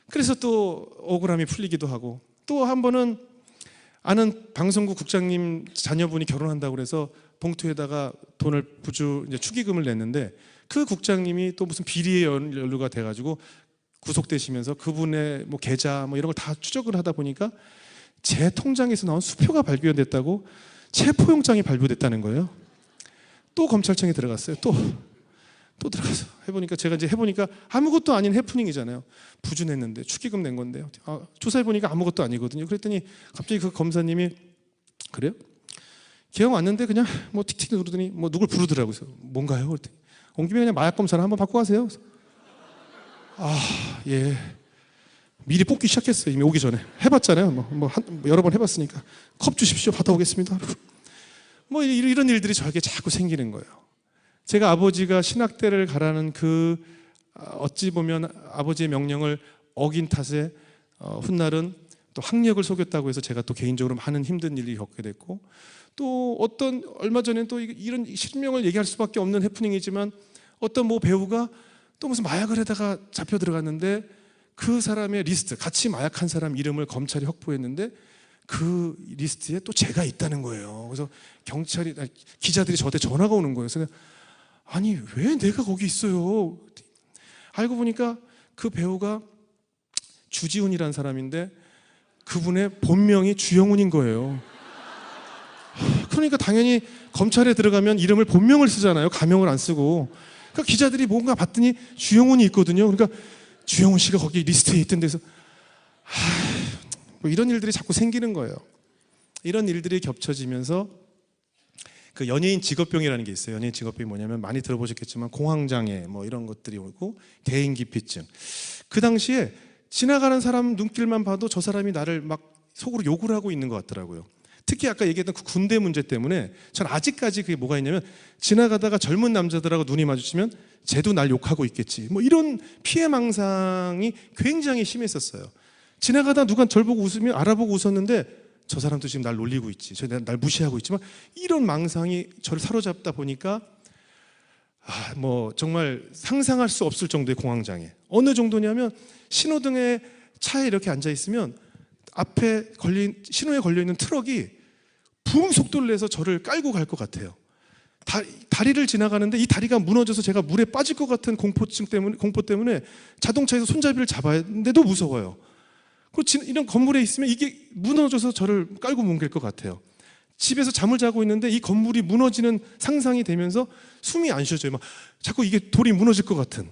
그래서 또 억울함이 풀리기도 하고 또 한 번은 아는 방송국 국장님 자녀분이 결혼한다고 그래서 봉투에다가 돈을 이제 축의금을 냈는데 그 국장님이 또 무슨 비리에 연루가 돼가지고 구속되시면서 그분의 계좌 이런 걸 다 추적을 하다 보니까 제 통장에서 나온 수표가 발견됐다고 체포영장이 발부됐다는 거예요. 또 검찰청에 들어갔어요. 또 들어가서 제가 이제 해보니까 아무것도 아닌 해프닝이잖아요. 부준했는데 축의금 낸 건데 조사해보니까 아무것도 아니거든요. 그랬더니 갑자기 그 검사님이 그래요? 기억 왔는데 그냥 틱틱 누르더니 누굴 부르더라고요. 뭔가요? 그랬더니 온 김에 그냥 마약 검사를 한번 받고 가세요. 예. 미리 뽑기 시작했어요. 이미 오기 전에 해봤잖아요. 여러 번 해봤으니까 컵 주십시오. 받아오겠습니다. 이런 일들이 저에게 자꾸 생기는 거예요. 제가 아버지가 신학대를 가라는 어찌 보면 아버지의 명령을 어긴 탓에 훗날은 또 학력을 속였다고 해서 제가 또 개인적으로 많은 힘든 일이 겪게 됐고, 또 어떤 얼마 전에는 또 이런 실명을 얘기할 수밖에 없는 해프닝이지만 어떤 뭐 배우가 또 무슨 마약을 하다가 잡혀 들어갔는데 그 사람의 리스트, 같이 마약한 사람 이름을 검찰이 확보했는데 그 리스트에 또 제가 있다는 거예요. 그래서 기자들이 저한테 전화가 오는 거예요. 그래서 아니 왜 내가 거기 있어요? 알고 보니까 그 배우가 주지훈이라는 사람인데 그분의 본명이 주영훈인 거예요. 그러니까 당연히 검찰에 들어가면 이름을 본명을 쓰잖아요. 가명을 안 쓰고. 그러니까 기자들이 뭔가 봤더니 주영훈이 있거든요. 그러니까 주영훈 씨가 거기 리스트에 있던 데서 뭐 이런 일들이 자꾸 생기는 거예요. 이런 일들이 겹쳐지면서 그 연예인 직업병이라는 게 있어요. 연예인 직업병이 뭐냐면 많이 들어보셨겠지만 공황장애 뭐 이런 것들이 오고 대인기피증. 그 당시에 지나가는 사람 눈길만 봐도 저 사람이 나를 막 속으로 욕을 하고 있는 것 같더라고요. 특히 아까 얘기했던 그 군대 문제 때문에 전 아직까지 그게 뭐가 있냐면 지나가다가 젊은 남자들하고 눈이 마주치면 쟤도 날 욕하고 있겠지 뭐 이런 피해망상이 굉장히 심했었어요. 지나가다 누가 저를 보고 웃으면 알아보고 웃었는데 저 사람도 지금 날 놀리고 있지, 날 무시하고 있지만 이런 망상이 저를 사로잡다 보니까 뭐 정말 상상할 수 없을 정도의 공황장애. 어느 정도냐면 신호등에 차에 이렇게 앉아 있으면 앞에 신호에 걸려 있는 트럭이 붕 속도를 내서 저를 깔고 갈 것 같아요. 다리를 지나가는데 이 다리가 무너져서 제가 물에 빠질 것 같은 공포 때문에 자동차에서 손잡이를 잡아야 하는데도 무서워요. 그리고 이런 건물에 있으면 이게 무너져서 저를 깔고 뭉갤 것 같아요. 집에서 잠을 자고 있는데 이 건물이 무너지는 상상이 되면서 숨이 안 쉬어져요. 막 자꾸 이게 돌이 무너질 것 같은,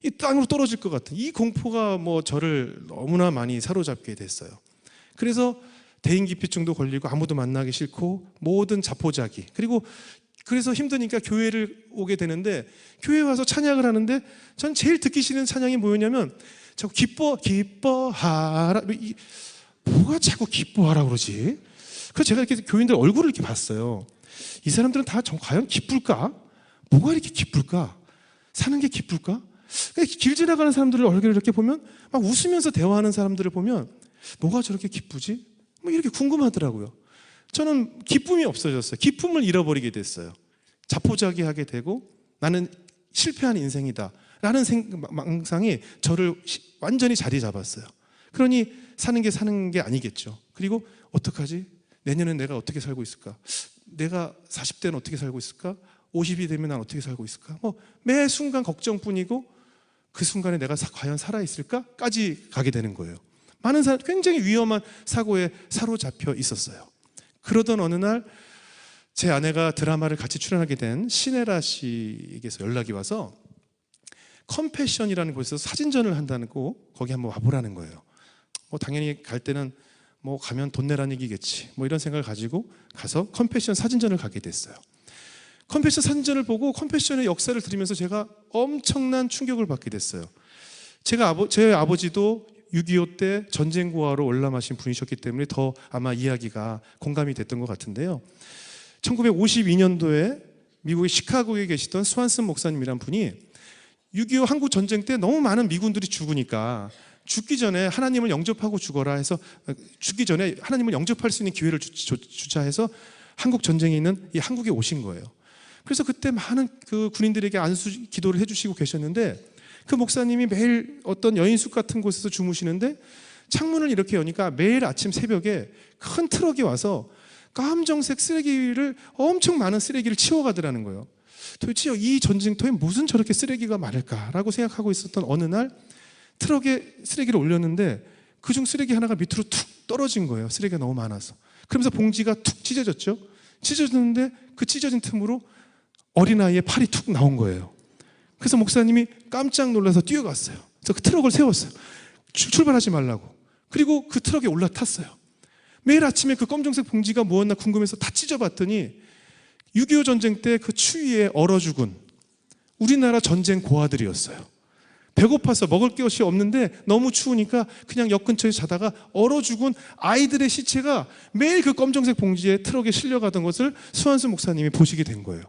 이 땅으로 떨어질 것 같은 이 공포가 뭐 저를 너무나 많이 사로잡게 됐어요. 그래서 대인기피증도 걸리고 아무도 만나기 싫고 모든 자포자기, 그래서 힘드니까 교회를 오게 되는데 교회 와서 찬양을 하는데 전 제일 듣기 싫은 찬양이 뭐였냐면 자꾸 기뻐하라, 뭐가 자꾸 기뻐하라 그러지? 그래서 제가 이렇게 교인들 얼굴을 이렇게 봤어요. 이 사람들은 다 과연 기쁠까? 뭐가 이렇게 기쁠까? 사는 게 기쁠까? 길 지나가는 사람들을 얼굴을 이렇게 보면 막 웃으면서 대화하는 사람들을 보면 뭐가 저렇게 기쁘지? 뭐 이렇게 궁금하더라고요. 저는 기쁨이 없어졌어요. 기쁨을 잃어버리게 됐어요. 자포자기하게 되고 나는 실패한 인생이다 라는 망상이 저를 완전히 자리 잡았어요. 그러니 사는 게 아니겠죠. 그리고 어떡하지? 내년엔 내가 어떻게 살고 있을까? 내가 40대는 어떻게 살고 있을까? 50이 되면 난 어떻게 살고 있을까? 매 순간 걱정뿐이고 그 순간에 내가 과연 살아있을까?까지 가게 되는 거예요. 많은 사람 굉장히 위험한 사고에 사로잡혀 있었어요. 그러던 어느 날 제 아내가 드라마를 같이 출연하게 된 신혜라 씨에게서 연락이 와서 컴패션이라는 곳에서 사진전을 한다고 거기 한번 와보라는 거예요. 당연히 갈 때는 가면 돈 내라는 얘기겠지 이런 생각을 가지고 가서 컴패션 사진전을 가게 됐어요. 컴패션 사진전을 보고 컴패션의 역사를 들으면서 제가 엄청난 충격을 받게 됐어요. 제 아버지도 6.25 때 전쟁 고아로 월남하신 분이셨기 때문에 더 아마 이야기가 공감이 됐던 것 같은데요. 1952년도에 미국의 시카고에 계시던 스완슨 목사님이란 분이 6.25 한국 전쟁 때 너무 많은 미군들이 죽으니까 죽기 전에 하나님을 영접하고 죽어라 해서 죽기 전에 하나님을 영접할 수 있는 기회를 주자 해서 한국 전쟁에 있는 이 한국에 오신 거예요. 그래서 그때 많은 그 군인들에게 안수 기도를 해주시고 계셨는데 그 목사님이 매일 어떤 여인숙 같은 곳에서 주무시는데 창문을 이렇게 여니까 매일 아침 새벽에 큰 트럭이 와서 까만색 쓰레기를 엄청 많은 쓰레기를 치워가더라는 거예요. 도대체 이 전쟁터에 무슨 저렇게 쓰레기가 많을까라고 생각하고 있었던 어느 날 트럭에 쓰레기를 올렸는데 그중 쓰레기 하나가 밑으로 툭 떨어진 거예요. 쓰레기가 너무 많아서. 그러면서 봉지가 툭 찢어졌죠. 찢어졌는데 그 찢어진 틈으로 어린아이의 팔이 툭 나온 거예요. 그래서 목사님이 깜짝 놀라서 뛰어갔어요. 그래서 그 트럭을 세웠어요. 출발하지 말라고. 그리고 그 트럭에 올라탔어요. 매일 아침에 그 검정색 봉지가 무엇나 궁금해서 다 찢어봤더니 6.25 전쟁 때 그 추위에 얼어 죽은 우리나라 전쟁 고아들이었어요. 배고파서 먹을 것이 없는데 너무 추우니까 그냥 역 근처에 자다가 얼어 죽은 아이들의 시체가 매일 그 검정색 봉지에 트럭에 실려가던 것을 수완수 목사님이 보시게 된 거예요.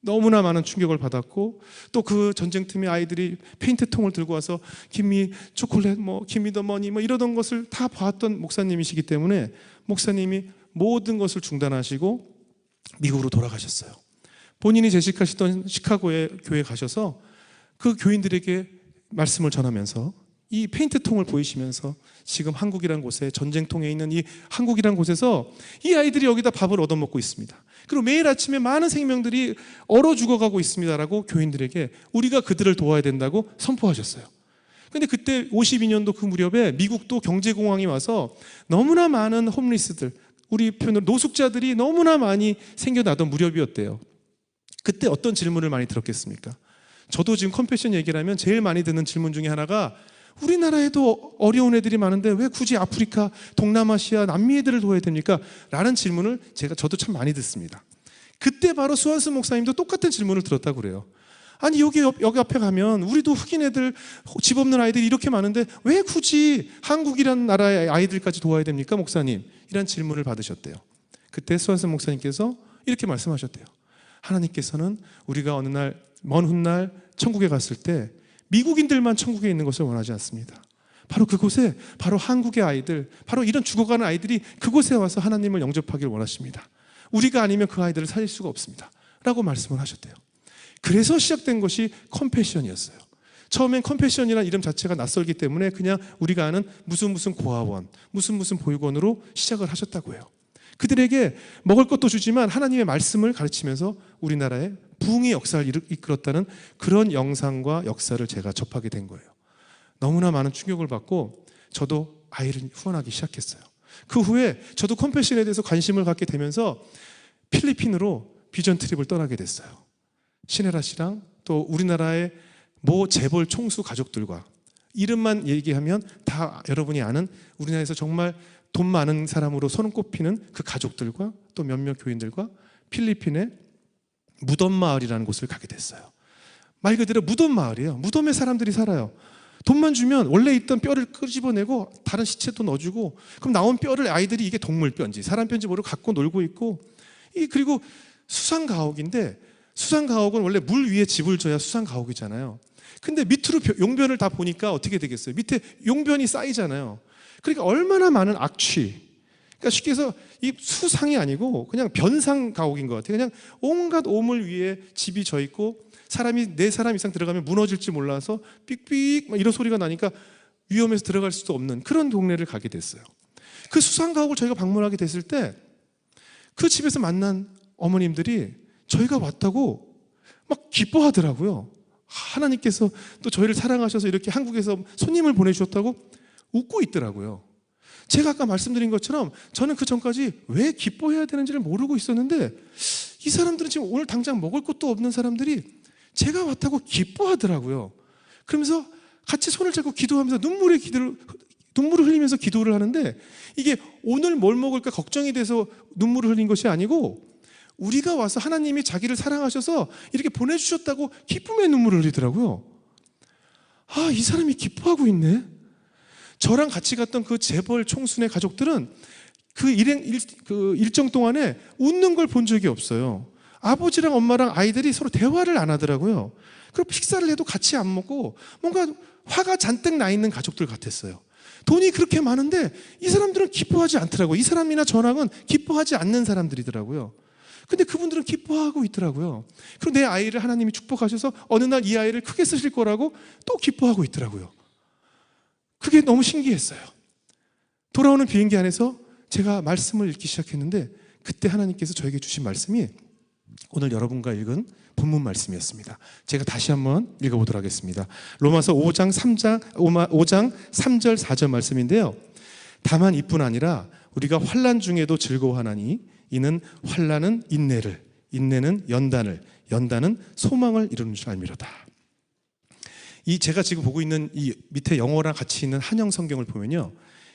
너무나 많은 충격을 받았고, 또 그 전쟁팀의 아이들이 페인트통을 들고 와서 김미 초콜릿, 김미 더 머니 이러던 것을 다 봤던 목사님이시기 때문에 목사님이 모든 것을 중단하시고 미국으로 돌아가셨어요. 본인이 재직하시던 시카고의 교회에 가셔서 그 교인들에게 말씀을 전하면서 이 페인트통을 보이시면서 지금 한국이라는 곳에, 전쟁통에 있는 이 한국이라는 곳에서 이 아이들이 여기다 밥을 얻어먹고 있습니다. 그리고 매일 아침에 많은 생명들이 얼어 죽어가고 있습니다라고 교인들에게 우리가 그들을 도와야 된다고 선포하셨어요. 근데 그때 52년도 그 무렵에 미국도 경제공황이 와서 너무나 많은 홈리스들, 우리 표현으로 노숙자들이 너무나 많이 생겨나던 무렵이었대요. 그때 어떤 질문을 많이 들었겠습니까? 저도 지금 컴패션 얘기를 하면 제일 많이 듣는 질문 중에 하나가, 우리나라에도 어려운 애들이 많은데 왜 굳이 아프리카, 동남아시아, 남미 애들을 도와야 됩니까? 라는 질문을 저도 참 많이 듣습니다. 그때 바로 수완스 목사님도 똑같은 질문을 들었다고 그래요. 아니 여기 앞에 가면 우리도 흑인 애들, 집 없는 아이들이 이렇게 많은데 왜 굳이 한국이라는 나라의 아이들까지 도와야 됩니까, 목사님? 이런 질문을 받으셨대요. 그때 수완스 목사님께서 이렇게 말씀하셨대요. 하나님께서는 우리가 어느 날, 먼 훗날 천국에 갔을 때 미국인들만 천국에 있는 것을 원하지 않습니다. 바로 그곳에, 바로 한국의 아이들, 바로 이런 죽어가는 아이들이 그곳에 와서 하나님을 영접하기를 원하십니다. 우리가 아니면 그 아이들을 살릴 수가 없습니다 라고 말씀을 하셨대요. 그래서 시작된 것이 컴패션이었어요. 처음엔 컴패션이라는 이름 자체가 낯설기 때문에 그냥 우리가 아는 무슨 고아원, 무슨 보육원으로 시작을 하셨다고 해요. 그들에게 먹을 것도 주지만 하나님의 말씀을 가르치면서 우리나라의 부흥의 역사를 이끌었다는 그런 영상과 역사를 제가 접하게 된 거예요. 너무나 많은 충격을 받고 저도 아이를 후원하기 시작했어요. 그 후에 저도 컴패션에 대해서 관심을 갖게 되면서 필리핀으로 비전 트립을 떠나게 됐어요. 신혜라 씨랑 또 우리나라의 모 재벌 총수 가족들과, 이름만 얘기하면 다 여러분이 아는 우리나라에서 정말 돈 많은 사람으로 손꼽히는 그 가족들과 또 몇몇 교인들과 필리핀의 무덤 마을이라는 곳을 가게 됐어요. 말 그대로 무덤 마을이에요. 무덤에 사람들이 살아요. 돈만 주면 원래 있던 뼈를 끄집어내고 다른 시체도 넣어주고, 그럼 나온 뼈를 아이들이 이게 동물 뼈인지 사람 뼈인지 모르고 갖고 놀고 있고, 그리고 수상가옥인데, 수상가옥은 원래 물 위에 집을 져야 수상가옥이잖아요. 근데 밑으로 용변을 다 보니까 어떻게 되겠어요? 밑에 용변이 쌓이잖아요. 그러니까 얼마나 많은 악취, 그러니까 쉽게 해서 이 수상이 아니고 그냥 변상 가옥인 것 같아요. 그냥 온갖 오물 위에 집이 져 있고, 사람이 4사람 이상 들어가면 무너질지 몰라서 삑삑 막 이런 소리가 나니까 위험해서 들어갈 수도 없는 그런 동네를 가게 됐어요. 그 수상 가옥을 저희가 방문하게 됐을 때 그 집에서 만난 어머님들이 저희가 왔다고 막 기뻐하더라고요. 하나님께서 또 저희를 사랑하셔서 이렇게 한국에서 손님을 보내주셨다고 웃고 있더라고요. 제가 아까 말씀드린 것처럼 저는 그 전까지 왜 기뻐해야 되는지를 모르고 있었는데, 이 사람들은 지금 오늘 당장 먹을 것도 없는 사람들이 제가 왔다고 기뻐하더라고요. 그러면서 같이 손을 잡고 기도하면서 눈물을 흘리면서 기도를 하는데, 이게 오늘 뭘 먹을까 걱정이 돼서 눈물을 흘린 것이 아니고, 우리가 와서 하나님이 자기를 사랑하셔서 이렇게 보내주셨다고 기쁨의 눈물을 흘리더라고요. 아, 이 사람이 기뻐하고 있네. 저랑 같이 갔던 그 재벌 총수네 가족들은 그 일정 동안에 웃는 걸 본 적이 없어요. 아버지랑 엄마랑 아이들이 서로 대화를 안 하더라고요. 그리고 식사를 해도 같이 안 먹고 뭔가 화가 잔뜩 나 있는 가족들 같았어요. 돈이 그렇게 많은데 이 사람들은 기뻐하지 않더라고요. 이 사람이나 저랑은 기뻐하지 않는 사람들이더라고요. 근데 그분들은 기뻐하고 있더라고요. 그리고 내 아이를 하나님이 축복하셔서 어느 날 이 아이를 크게 쓰실 거라고 또 기뻐하고 있더라고요. 그게 너무 신기했어요. 돌아오는 비행기 안에서 제가 말씀을 읽기 시작했는데, 그때 하나님께서 저에게 주신 말씀이 오늘 여러분과 읽은 본문 말씀이었습니다. 제가 다시 한번 읽어보도록 하겠습니다. 로마서 5장 3절 4절 말씀인데요. 다만 이뿐 아니라 우리가 환난 중에도 즐거워하나니 이는 환난은 인내를, 인내는 연단을, 연단은 소망을 이루는 줄 알미로다. 이 제가 지금 보고 있는 이 밑에 영어랑 같이 있는 한영 성경을 보면요,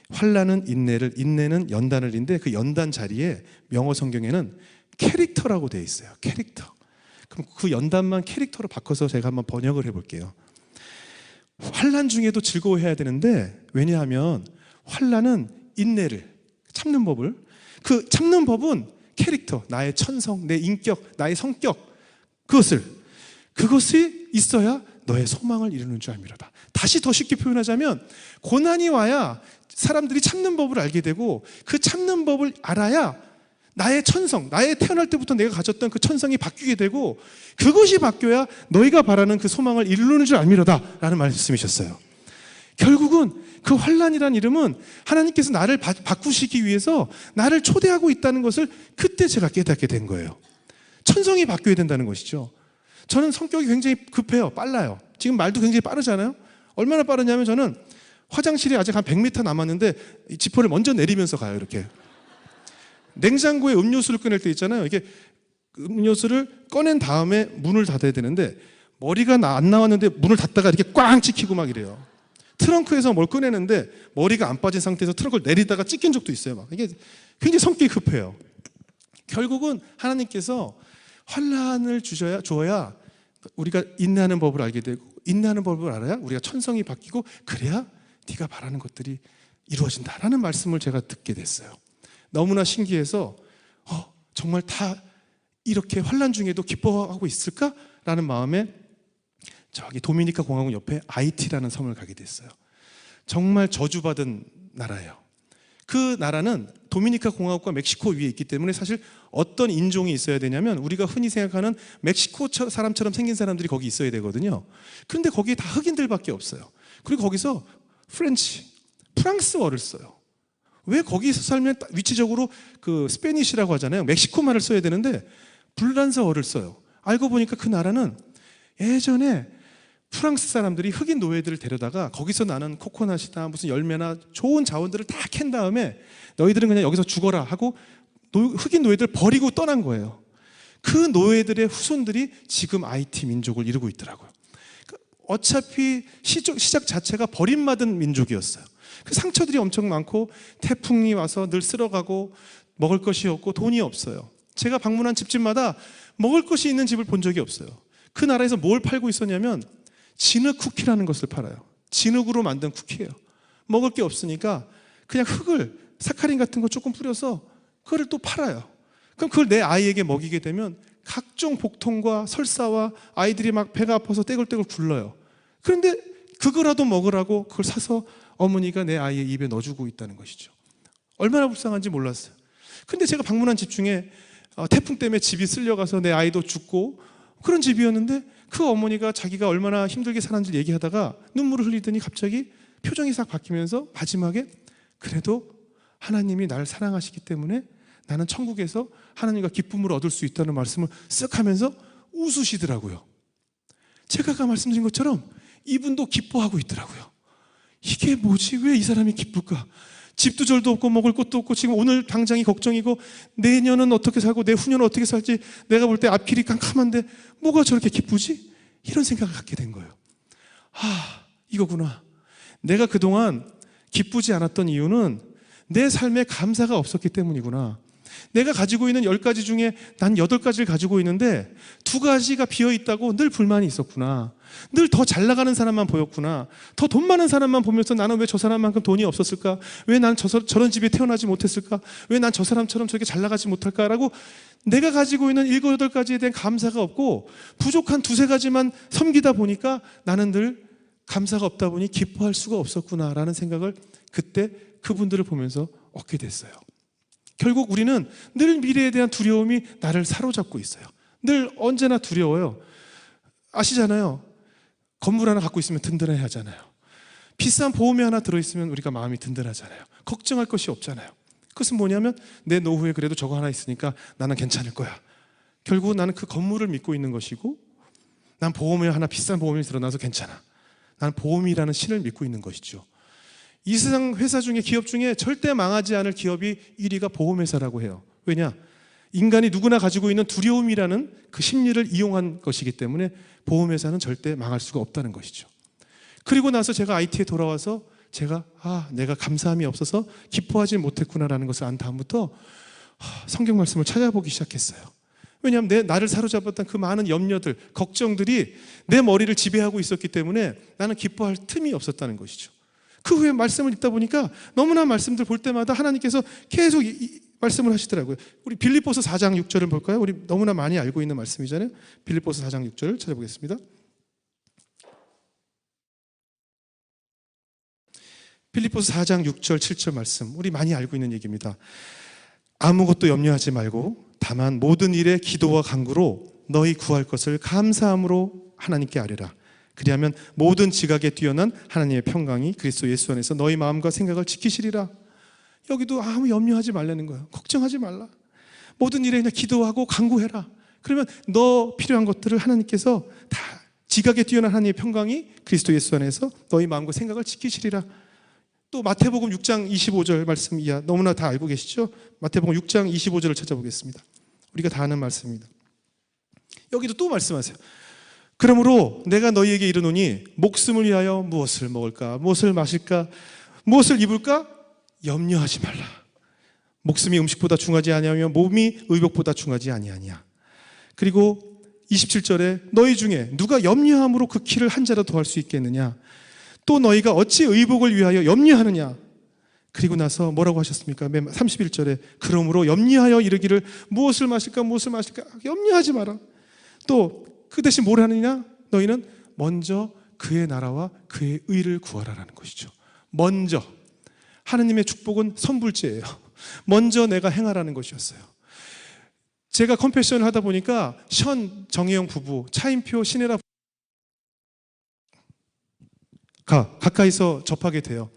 환난은 인내를, 인내는 연단을인데 그 연단 자리에 영어 성경에는 캐릭터라고 되어 있어요. 캐릭터. 그럼 그 연단만 캐릭터로 바꿔서 제가 한번 번역을 해볼게요. 환난 중에도 즐거워해야 되는데, 왜냐하면 환난은 인내를, 참는 법을, 그 참는 법은 캐릭터, 나의 천성, 내 인격, 나의 성격, 그것이 있어야 너의 소망을 이루는 줄 알미로다. 다시 더 쉽게 표현하자면 고난이 와야 사람들이 참는 법을 알게 되고 그 참는 법을 알아야 나의 천성, 나의 태어날 때부터 내가 가졌던 그 천성이 바뀌게 되고 그것이 바뀌어야 너희가 바라는 그 소망을 이루는 줄 알미로다 라는 말씀이셨어요. 결국은 그 환난이라는 이름은 하나님께서 나를 바꾸시기 위해서 나를 초대하고 있다는 것을 그때 제가 깨닫게 된 거예요. 천성이 바뀌어야 된다는 것이죠. 저는 성격이 굉장히 급해요. 빨라요. 지금 말도 굉장히 빠르잖아요. 얼마나 빠르냐면 저는 화장실에 아직 한 100m 남았는데 지퍼를 먼저 내리면서 가요. 이렇게 냉장고에 음료수를 꺼낼 때 있잖아요. 이게 음료수를 꺼낸 다음에 문을 닫아야 되는데 머리가 안 나왔는데 문을 닫다가 이렇게 꽝 찍히고 막 이래요. 트렁크에서 뭘 꺼내는데 머리가 안 빠진 상태에서 트렁크를 내리다가 찍힌 적도 있어요. 막 이게 굉장히 성격이 급해요. 결국은 하나님께서 환난을 주어야 우리가 인내하는 법을 알게 되고 인내하는 법을 알아야 우리가 천성이 바뀌고 그래야 네가 바라는 것들이 이루어진다라는 말씀을 제가 듣게 됐어요. 너무나 신기해서 정말 다 이렇게 환난 중에도 기뻐하고 있을까라는 마음에 저기 도미니카 공화국 옆에 아이티라는 섬을 가게 됐어요. 정말 저주받은 나라예요. 그 나라는 도미니카 공화국과 멕시코 위에 있기 때문에 사실 어떤 인종이 있어야 되냐면 우리가 흔히 생각하는 멕시코 사람처럼 생긴 사람들이 거기 있어야 되거든요. 그런데 거기에 다 흑인들밖에 없어요. 그리고 거기서 프랑스어를 써요. 왜 거기서 살면 위치적으로 그 스페니쉬라고 하잖아요. 멕시코 말을 써야 되는데 불란서어를 써요. 알고 보니까 그 나라는 예전에 프랑스 사람들이 흑인 노예들을 데려다가 거기서 나는 코코넛이나 무슨 열매나 좋은 자원들을 다 캔 다음에 너희들은 그냥 여기서 죽어라 하고 흑인 노예들을 버리고 떠난 거예요. 그 노예들의 후손들이 지금 IT 민족을 이루고 있더라고요. 어차피 시작 자체가 버림받은 민족이었어요. 그 상처들이 엄청 많고 태풍이 와서 늘 쓸어가고 먹을 것이 없고 돈이 없어요. 제가 방문한 집집마다 먹을 것이 있는 집을 본 적이 없어요. 그 나라에서 뭘 팔고 있었냐면 진흙 쿠키라는 것을 팔아요. 진흙으로 만든 쿠키예요. 먹을 게 없으니까 그냥 흙을 사카린 같은 거 조금 뿌려서 그걸 또 팔아요. 그럼 그걸 내 아이에게 먹이게 되면 각종 복통과 설사와 아이들이 막 배가 아파서 떼굴떼굴 굴러요. 그런데 그거라도 먹으라고 그걸 사서 어머니가 내 아이의 입에 넣어주고 있다는 것이죠. 얼마나 불쌍한지 몰랐어요. 근데 제가 방문한 집 중에 태풍 때문에 집이 쓸려가서 내 아이도 죽고 그런 집이었는데 그 어머니가 자기가 얼마나 힘들게 살았는지 얘기하다가 눈물을 흘리더니 갑자기 표정이 싹 바뀌면서 마지막에 그래도 하나님이 나를 사랑하시기 때문에 나는 천국에서 하나님과 기쁨을 얻을 수 있다는 말씀을 쓱 하면서 웃으시더라고요. 제가 아까 말씀드린 것처럼 이분도 기뻐하고 있더라고요. 이게 뭐지? 왜 이 사람이 기쁠까? 집도 절도 없고 먹을 것도 없고 지금 오늘 당장이 걱정이고 내년은 어떻게 살고 내 후년은 어떻게 살지 내가 볼 때 앞길이 캄캄한데 뭐가 저렇게 기쁘지? 이런 생각을 갖게 된 거예요. 이거구나. 내가 그동안 기쁘지 않았던 이유는 내 삶에 감사가 없었기 때문이구나. 내가 가지고 있는 10가지 중에 난 8가지를 가지고 있는데 2가지가 비어있다고 늘 불만이 있었구나. 늘 더 잘 나가는 사람만 보였구나. 더 돈 많은 사람만 보면서 나는 왜 저 사람만큼 돈이 없었을까? 왜 난 저런 집에 태어나지 못했을까? 왜 난 저 사람처럼 저렇게 잘 나가지 못할까라고 내가 가지고 있는 7, 8가지에 대한 감사가 없고 부족한 2, 3가지만 섬기다 보니까 나는 늘 감사가 없다 보니 기뻐할 수가 없었구나라는 생각을 그때 그분들을 보면서 얻게 됐어요. 결국 우리는 늘 미래에 대한 두려움이 나를 사로잡고 있어요. 늘 언제나 두려워요. 아시잖아요. 건물 하나 갖고 있으면 든든해 하잖아요. 비싼 보험이 하나 들어있으면 우리가 마음이 든든하잖아요. 걱정할 것이 없잖아요. 그것은 뭐냐면 내 노후에 그래도 저거 하나 있으니까 나는 괜찮을 거야. 결국 나는 그 건물을 믿고 있는 것이고 난 보험에 하나 비싼 보험이 들어나서 괜찮아. 나는 보험이라는 신을 믿고 있는 것이죠. 이 세상 회사 중에 기업 중에 절대 망하지 않을 기업이 1위가 보험회사라고 해요. 왜냐? 인간이 누구나 가지고 있는 두려움이라는 그 심리를 이용한 것이기 때문에 보험회사는 절대 망할 수가 없다는 것이죠. 그리고 나서 제가 IT에 돌아와서 제가 내가 감사함이 없어서 기뻐하지 못했구나라는 것을 안 다음부터 성경 말씀을 찾아보기 시작했어요. 왜냐하면 나를 사로잡았던 그 많은 염려들, 걱정들이 내 머리를 지배하고 있었기 때문에 나는 기뻐할 틈이 없었다는 것이죠. 그 후에 말씀을 읽다 보니까 너무나 말씀들 볼 때마다 하나님께서 계속 말씀을 하시더라고요. 우리 빌립보서 4장 6절을 볼까요? 우리 너무나 많이 알고 있는 말씀이잖아요. 빌립보서 4장 6절 찾아보겠습니다. 빌립보서 4장 6절 7절 말씀, 우리 많이 알고 있는 얘기입니다. 아무것도 염려하지 말고 다만 모든 일에 기도와 간구로 너희 구할 것을 감사함으로 하나님께 아뢰라. 그리하면 모든 지각에 뛰어난 하나님의 평강이 그리스도 예수 안에서 너희 마음과 생각을 지키시리라. 여기도 아무 염려하지 말라는 거예요. 걱정하지 말라. 모든 일에 그냥 기도하고 간구해라. 그러면 너 필요한 것들을 하나님께서 다, 지각에 뛰어난 하나님의 평강이 그리스도 예수 안에서 너희 마음과 생각을 지키시리라. 또 마태복음 6장 25절 말씀 이하 너무나 다 알고 계시죠? 마태복음 6장 25절을 찾아보겠습니다. 우리가 다 아는 말씀입니다. 여기도 또 말씀하세요. 그러므로 내가 너희에게 이르노니 목숨을 위하여 무엇을 먹을까, 무엇을 마실까, 무엇을 입을까 염려하지 말라. 목숨이 음식보다 중하지 아니하며 몸이 의복보다 중하지 아니하냐. 그리고 27절에 너희 중에 누가 염려함으로 그 키를 한 자라도 더할 수 있겠느냐. 또 너희가 어찌 의복을 위하여 염려하느냐. 그리고 나서 뭐라고 하셨습니까? 31절에 그러므로 염려하여 이르기를 무엇을 마실까 무엇을 마실까 염려하지 마라. 또 그 대신 뭘 하느냐? 너희는 먼저 그의 나라와 그의 의를 구하라라는 것이죠. 먼저 하느님의 축복은 선불제예요. 먼저 내가 행하라는 것이었어요. 제가 컴패션을 하다 보니까 션 정혜영 부부, 차인표 신혜라 가까이서 접하게 돼요.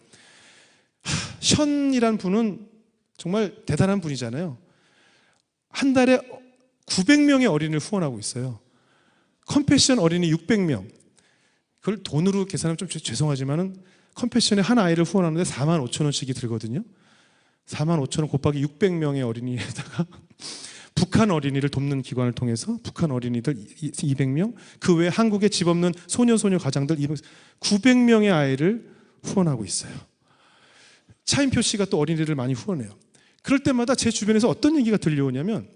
션이란 분은 정말 대단한 분이잖아요. 한 달에 900명의 어린이를 후원하고 있어요. 컴패션 어린이 600명. 그걸 돈으로 계산하면 좀 죄송하지만은 컴패션에 한 아이를 후원하는데 45,000원씩이 들거든요. 45,000원 곱하기 600명의 어린이에다가 북한 어린이를 돕는 기관을 통해서 북한 어린이들 200명, 그 외에 한국에 집 없는 소녀 가장들 900명의 아이를 후원하고 있어요. 차인표 씨가 또 어린이를 많이 후원해요. 그럴 때마다 제 주변에서 어떤 얘기가 들려오냐면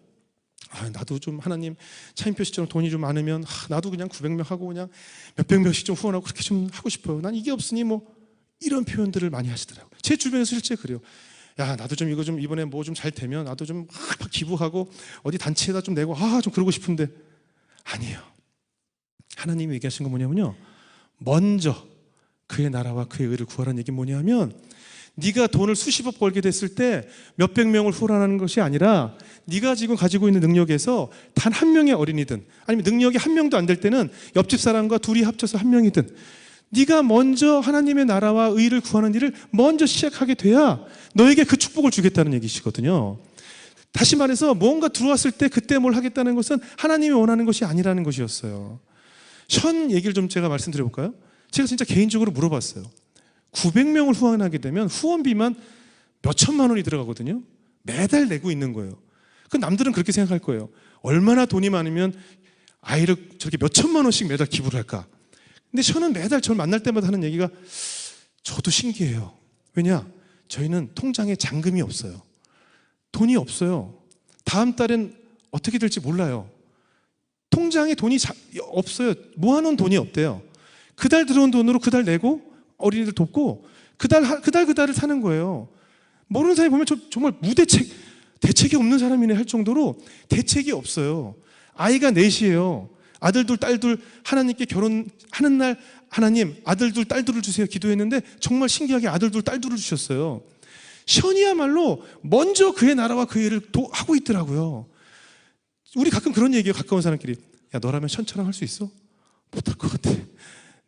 나도 좀 하나님 차인표 씨처럼 돈이 좀 많으면 나도 그냥 900명 하고 그냥 몇백 명씩 좀 후원하고 그렇게 좀 하고 싶어요. 난 이게 없으니 뭐 이런 표현들을 많이 하시더라고요. 제 주변에서 실제 그래요. 야 나도 좀 이거 좀 이번에 뭐 좀 잘 되면 나도 좀 막 기부하고 어디 단체에다 좀 내고 좀 그러고 싶은데 아니에요. 하나님이 얘기하신 건 뭐냐면요. 먼저 그의 나라와 그의 의를 구하라는 얘기 뭐냐면 네가 돈을 수십억 벌게 됐을 때 몇백 명을 후원하는 것이 아니라 네가 지금 가지고 있는 능력에서 단 한 명의 어린이든 아니면 능력이 한 명도 안 될 때는 옆집 사람과 둘이 합쳐서 한 명이든 네가 먼저 하나님의 나라와 의를 구하는 일을 먼저 시작하게 돼야 너에게 그 축복을 주겠다는 얘기시거든요. 다시 말해서 뭔가 들어왔을 때 그때 뭘 하겠다는 것은 하나님이 원하는 것이 아니라는 것이었어요. 션 얘기를 좀 제가 말씀드려볼까요? 제가 진짜 개인적으로 물어봤어요. 900명을 후원하게 되면 후원비만 몇 천만 원이 들어가거든요. 매달 내고 있는 거예요. 그 남들은 그렇게 생각할 거예요. 얼마나 돈이 많으면 아이를 저렇게 몇 천만 원씩 매달 기부를 할까? 근데 저는 매달 저를 만날 때마다 하는 얘기가 저도 신기해요. 왜냐? 저희는 통장에 잔금이 없어요. 돈이 없어요. 다음 달엔 어떻게 될지 몰라요. 통장에 돈이 없어요. 모아놓은 돈이 없대요. 그달 들어온 돈으로 그달 내고 어린이들 돕고 그달을 사는 거예요. 모르는 사람이 보면 정말 대책이 없는 사람이네 할 정도로 대책이 없어요. 아이가 넷이에요. 아들 둘, 딸 둘, 하나님께 결혼하는 날 하나님 아들 둘, 딸 둘을 주세요 기도했는데 정말 신기하게 아들 둘, 딸 둘을 주셨어요. 션이야말로 먼저 그의 나라와 그의 일을 하고 있더라고요. 우리 가끔 그런 얘기해요. 가까운 사람끼리. 야 너라면 션처럼 할 수 있어? 못할 것 같아.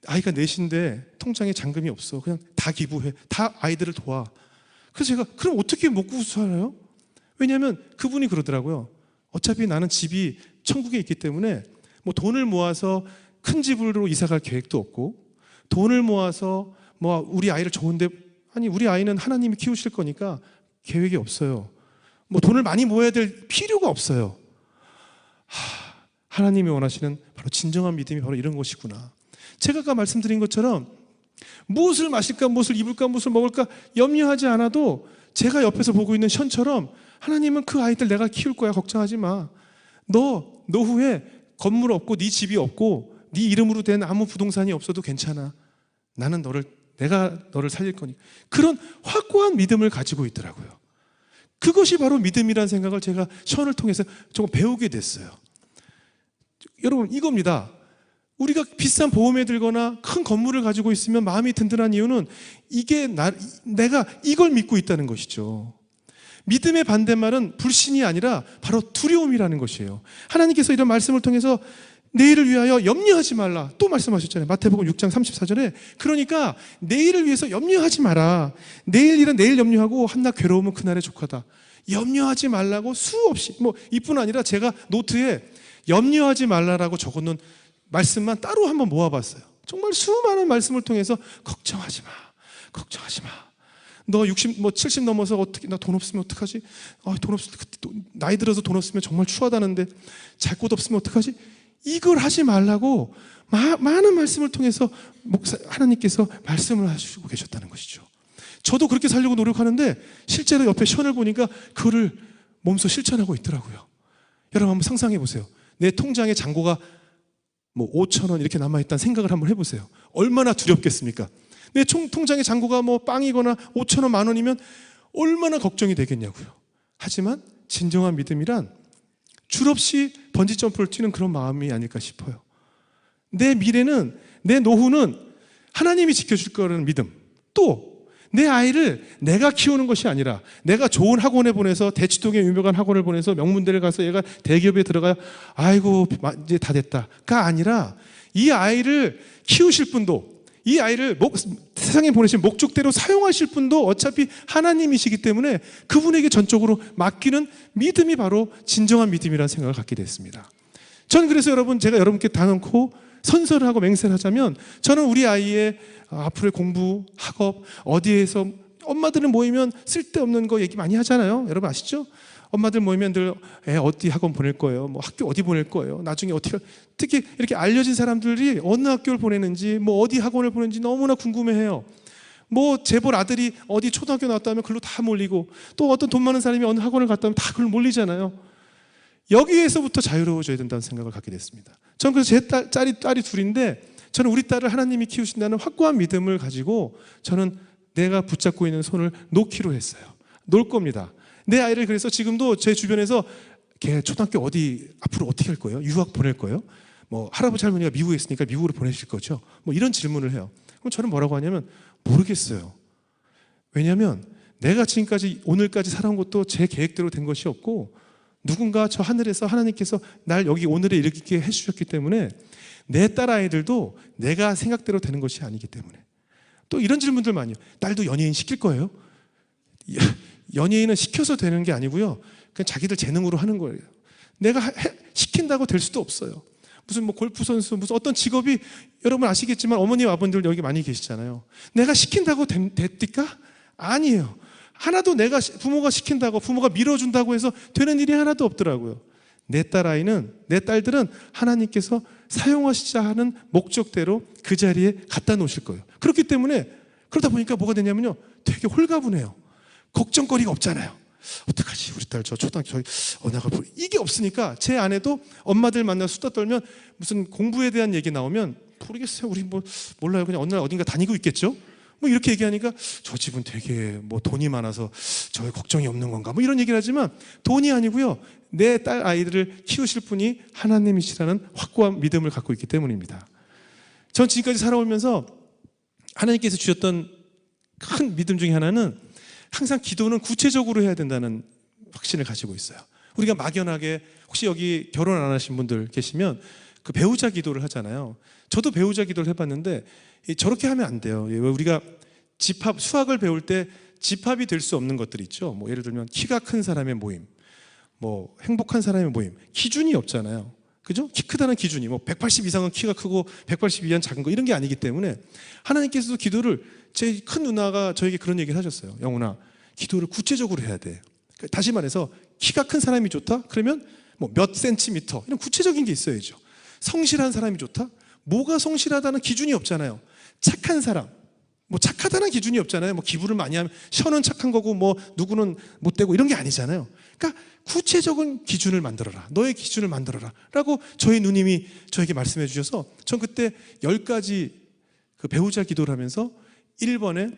아이가 넷인데 통장에 잔금이 없어. 그냥 다 기부해. 다 아이들을 도와. 그래서 제가 그럼 어떻게 먹고 살아요? 왜냐하면 그분이 그러더라고요. 어차피 나는 집이 천국에 있기 때문에 뭐 돈을 모아서 큰 집으로 이사 갈 계획도 없고 돈을 모아서 뭐 우리 아이를 좋은데 아니 우리 아이는 하나님이 키우실 거니까 계획이 없어요. 뭐 돈을 많이 모아야 될 필요가 없어요. 하나님이 원하시는 바로 진정한 믿음이 바로 이런 것이구나. 제가 아까 말씀드린 것처럼 무엇을 마실까 무엇을 입을까 무엇을 먹을까 염려하지 않아도 제가 옆에서 보고 있는 션처럼 하나님은 그 아이들 내가 키울 거야 걱정하지 마. 너 노후에 건물 없고 네 집이 없고 네 이름으로 된 아무 부동산이 없어도 괜찮아. 나는 내가 너를 살릴 거니까. 그런 확고한 믿음을 가지고 있더라고요. 그것이 바로 믿음이라는 생각을 제가 시험을 통해서 조금 배우게 됐어요. 여러분, 이겁니다. 우리가 비싼 보험에 들거나 큰 건물을 가지고 있으면 마음이 든든한 이유는 이게 내가 이걸 믿고 있다는 것이죠. 믿음의 반대말은 불신이 아니라 바로 두려움이라는 것이에요. 하나님께서 이런 말씀을 통해서 내일을 위하여 염려하지 말라 또 말씀하셨잖아요. 마태복음 6장 34절에. 그러니까 내일을 위해서 염려하지 마라. 내일 일은 내일 염려하고 한낱 괴로움은 그날에 족하다. 염려하지 말라고 수없이, 이뿐 아니라 제가 노트에 염려하지 말라라고 적어놓은 말씀만 따로 한번 모아봤어요. 정말 수많은 말씀을 통해서 걱정하지 마, 걱정하지 마. 너 60, 70 넘어서 어떻게, 나 돈 없으면 어떡하지? 돈 없으면, 나이 들어서 돈 없으면 정말 추하다는데 잘 곳 없으면 어떡하지? 이걸 하지 말라고 많은 말씀을 통해서 하나님께서 말씀을 하시고 계셨다는 것이죠. 저도 그렇게 살려고 노력하는데 실제로 옆에 시원을 보니까 그거를 몸소 실천하고 있더라고요. 여러분 한번 상상해 보세요. 내 통장에 잔고가 5,000원 이렇게 남아있다는 생각을 한번 해보세요. 얼마나 두렵겠습니까? 내 통장에 잔고가 빵이거나 5,000원, 10,000원이면 얼마나 걱정이 되겠냐고요. 하지만 진정한 믿음이란 줄없이 번지점프를 뛰는 그런 마음이 아닐까 싶어요. 내 미래는, 내 노후는 하나님이 지켜줄 거라는 믿음. 또 내 아이를 내가 키우는 것이 아니라 내가 좋은 학원에 보내서 대치동에 유명한 학원을 보내서 명문대를 가서 얘가 대기업에 들어가야 아이고 이제 다 됐다가 아니라 이 아이를 키우실 분도, 이 아이를 세상에 보내신 목적대로 사용하실 분도 어차피 하나님이시기 때문에 그분에게 전적으로 맡기는 믿음이 바로 진정한 믿음이라는 생각을 갖게 됐습니다. 저는 그래서 여러분, 제가 여러분께 당연코 선서를 하고 맹세를 하자면, 저는 우리 아이의 앞으로의 공부, 학업, 어디에서, 엄마들은 모이면 쓸데없는 거 얘기 많이 하잖아요. 여러분 아시죠? 엄마들 모이면 늘 어디 학원 보낼 거예요, 학교 어디 보낼 거예요, 나중에 어떻게, 특히 이렇게 알려진 사람들이 어느 학교를 보내는지, 어디 학원을 보내는지 너무나 궁금해해요. 재벌 아들이 어디 초등학교 나왔다 하면 글로 다 몰리고, 또 어떤 돈 많은 사람이 어느 학원을 갔다 하면 다 글로 몰리잖아요. 여기에서부터 자유로워져야 된다는 생각을 갖게 됐습니다. 저는 그래서 제 딸이 둘인데, 저는 우리 딸을 하나님이 키우신다는 확고한 믿음을 가지고 저는 내가 붙잡고 있는 손을 놓기로 했어요. 놓을 겁니다. 내 아이를 그래서 지금도 제 주변에서 걔 초등학교 어디 앞으로 어떻게 할 거예요? 유학 보낼 거예요? 할아버지 할머니가 미국에 있으니까 미국으로 보내실 거죠? 이런 질문을 해요. 그럼 저는 뭐라고 하냐면 모르겠어요. 왜냐하면 내가 지금까지 오늘까지 살아온 것도 제 계획대로 된 것이 없고, 누군가 저 하늘에서 하나님께서 날 여기 오늘에 이렇게 해주셨기 때문에 내 딸 아이들도 내가 생각대로 되는 것이 아니기 때문에. 또 이런 질문들 많이 해요. 딸도 연예인 시킬 거예요? 연예인은 시켜서 되는 게 아니고요, 그냥 자기들 재능으로 하는 거예요. 내가 시킨다고 될 수도 없어요. 무슨 골프 선수, 무슨 어떤 직업이, 여러분 아시겠지만 어머님 아버님들 여기 많이 계시잖아요. 내가 시킨다고 됐을까? 아니에요. 하나도 내가, 부모가 시킨다고, 부모가 밀어준다고 해서 되는 일이 하나도 없더라고요. 내 딸들은 하나님께서 사용하시자 하는 목적대로 그 자리에 갖다 놓으실 거예요. 그렇기 때문에, 그러다 보니까 뭐가 되냐면요, 되게 홀가분해요. 걱정거리가 없잖아요. 어떡하지? 우리 딸 저 초등학교 나가, 이게 없으니까. 제 아내도 엄마들 만나서 수다 떨면 무슨 공부에 대한 얘기 나오면 모르겠어요. 우리 몰라요. 그냥 어느 날 어딘가 다니고 있겠죠? 이렇게 얘기하니까 저 집은 되게 돈이 많아서 저의 걱정이 없는 건가? 이런 얘기를 하지만 돈이 아니고요, 내 딸 아이들을 키우실 분이 하나님이시라는 확고한 믿음을 갖고 있기 때문입니다. 전 지금까지 살아오면서 하나님께서 주셨던 큰 믿음 중에 하나는 항상 기도는 구체적으로 해야 된다는 확신을 가지고 있어요. 우리가 막연하게, 혹시 여기 결혼 안 하신 분들 계시면 그 배우자 기도를 하잖아요. 저도 배우자 기도를 해봤는데 저렇게 하면 안 돼요. 우리가 수학을 배울 때 집합이 될 수 없는 것들이 있죠. 예를 들면 키가 큰 사람의 모임, 행복한 사람의 모임, 기준이 없잖아요. 그죠? 키 크다는 기준이 180 이상은 키가 크고 180 이하는 작은 거, 이런 게 아니기 때문에 하나님께서도 기도를, 제 큰 누나가 저에게 그런 얘기를 하셨어요. 영훈아, 기도를 구체적으로 해야 돼. 다시 말해서 키가 큰 사람이 좋다? 그러면 몇 센티미터, 이런 구체적인 게 있어야죠. 성실한 사람이 좋다? 뭐가 성실하다는 기준이 없잖아요. 착한 사람, 착하다는 기준이 없잖아요. 기부를 많이 하면 셔는 착한 거고 누구는 못되고 이런 게 아니잖아요. 그러니까 구체적인 기준을 만들어라, 너의 기준을 만들어라 라고 저희 누님이 저에게 말씀해 주셔서, 전 그때 10가지 그 배우자 기도를 하면서 1번에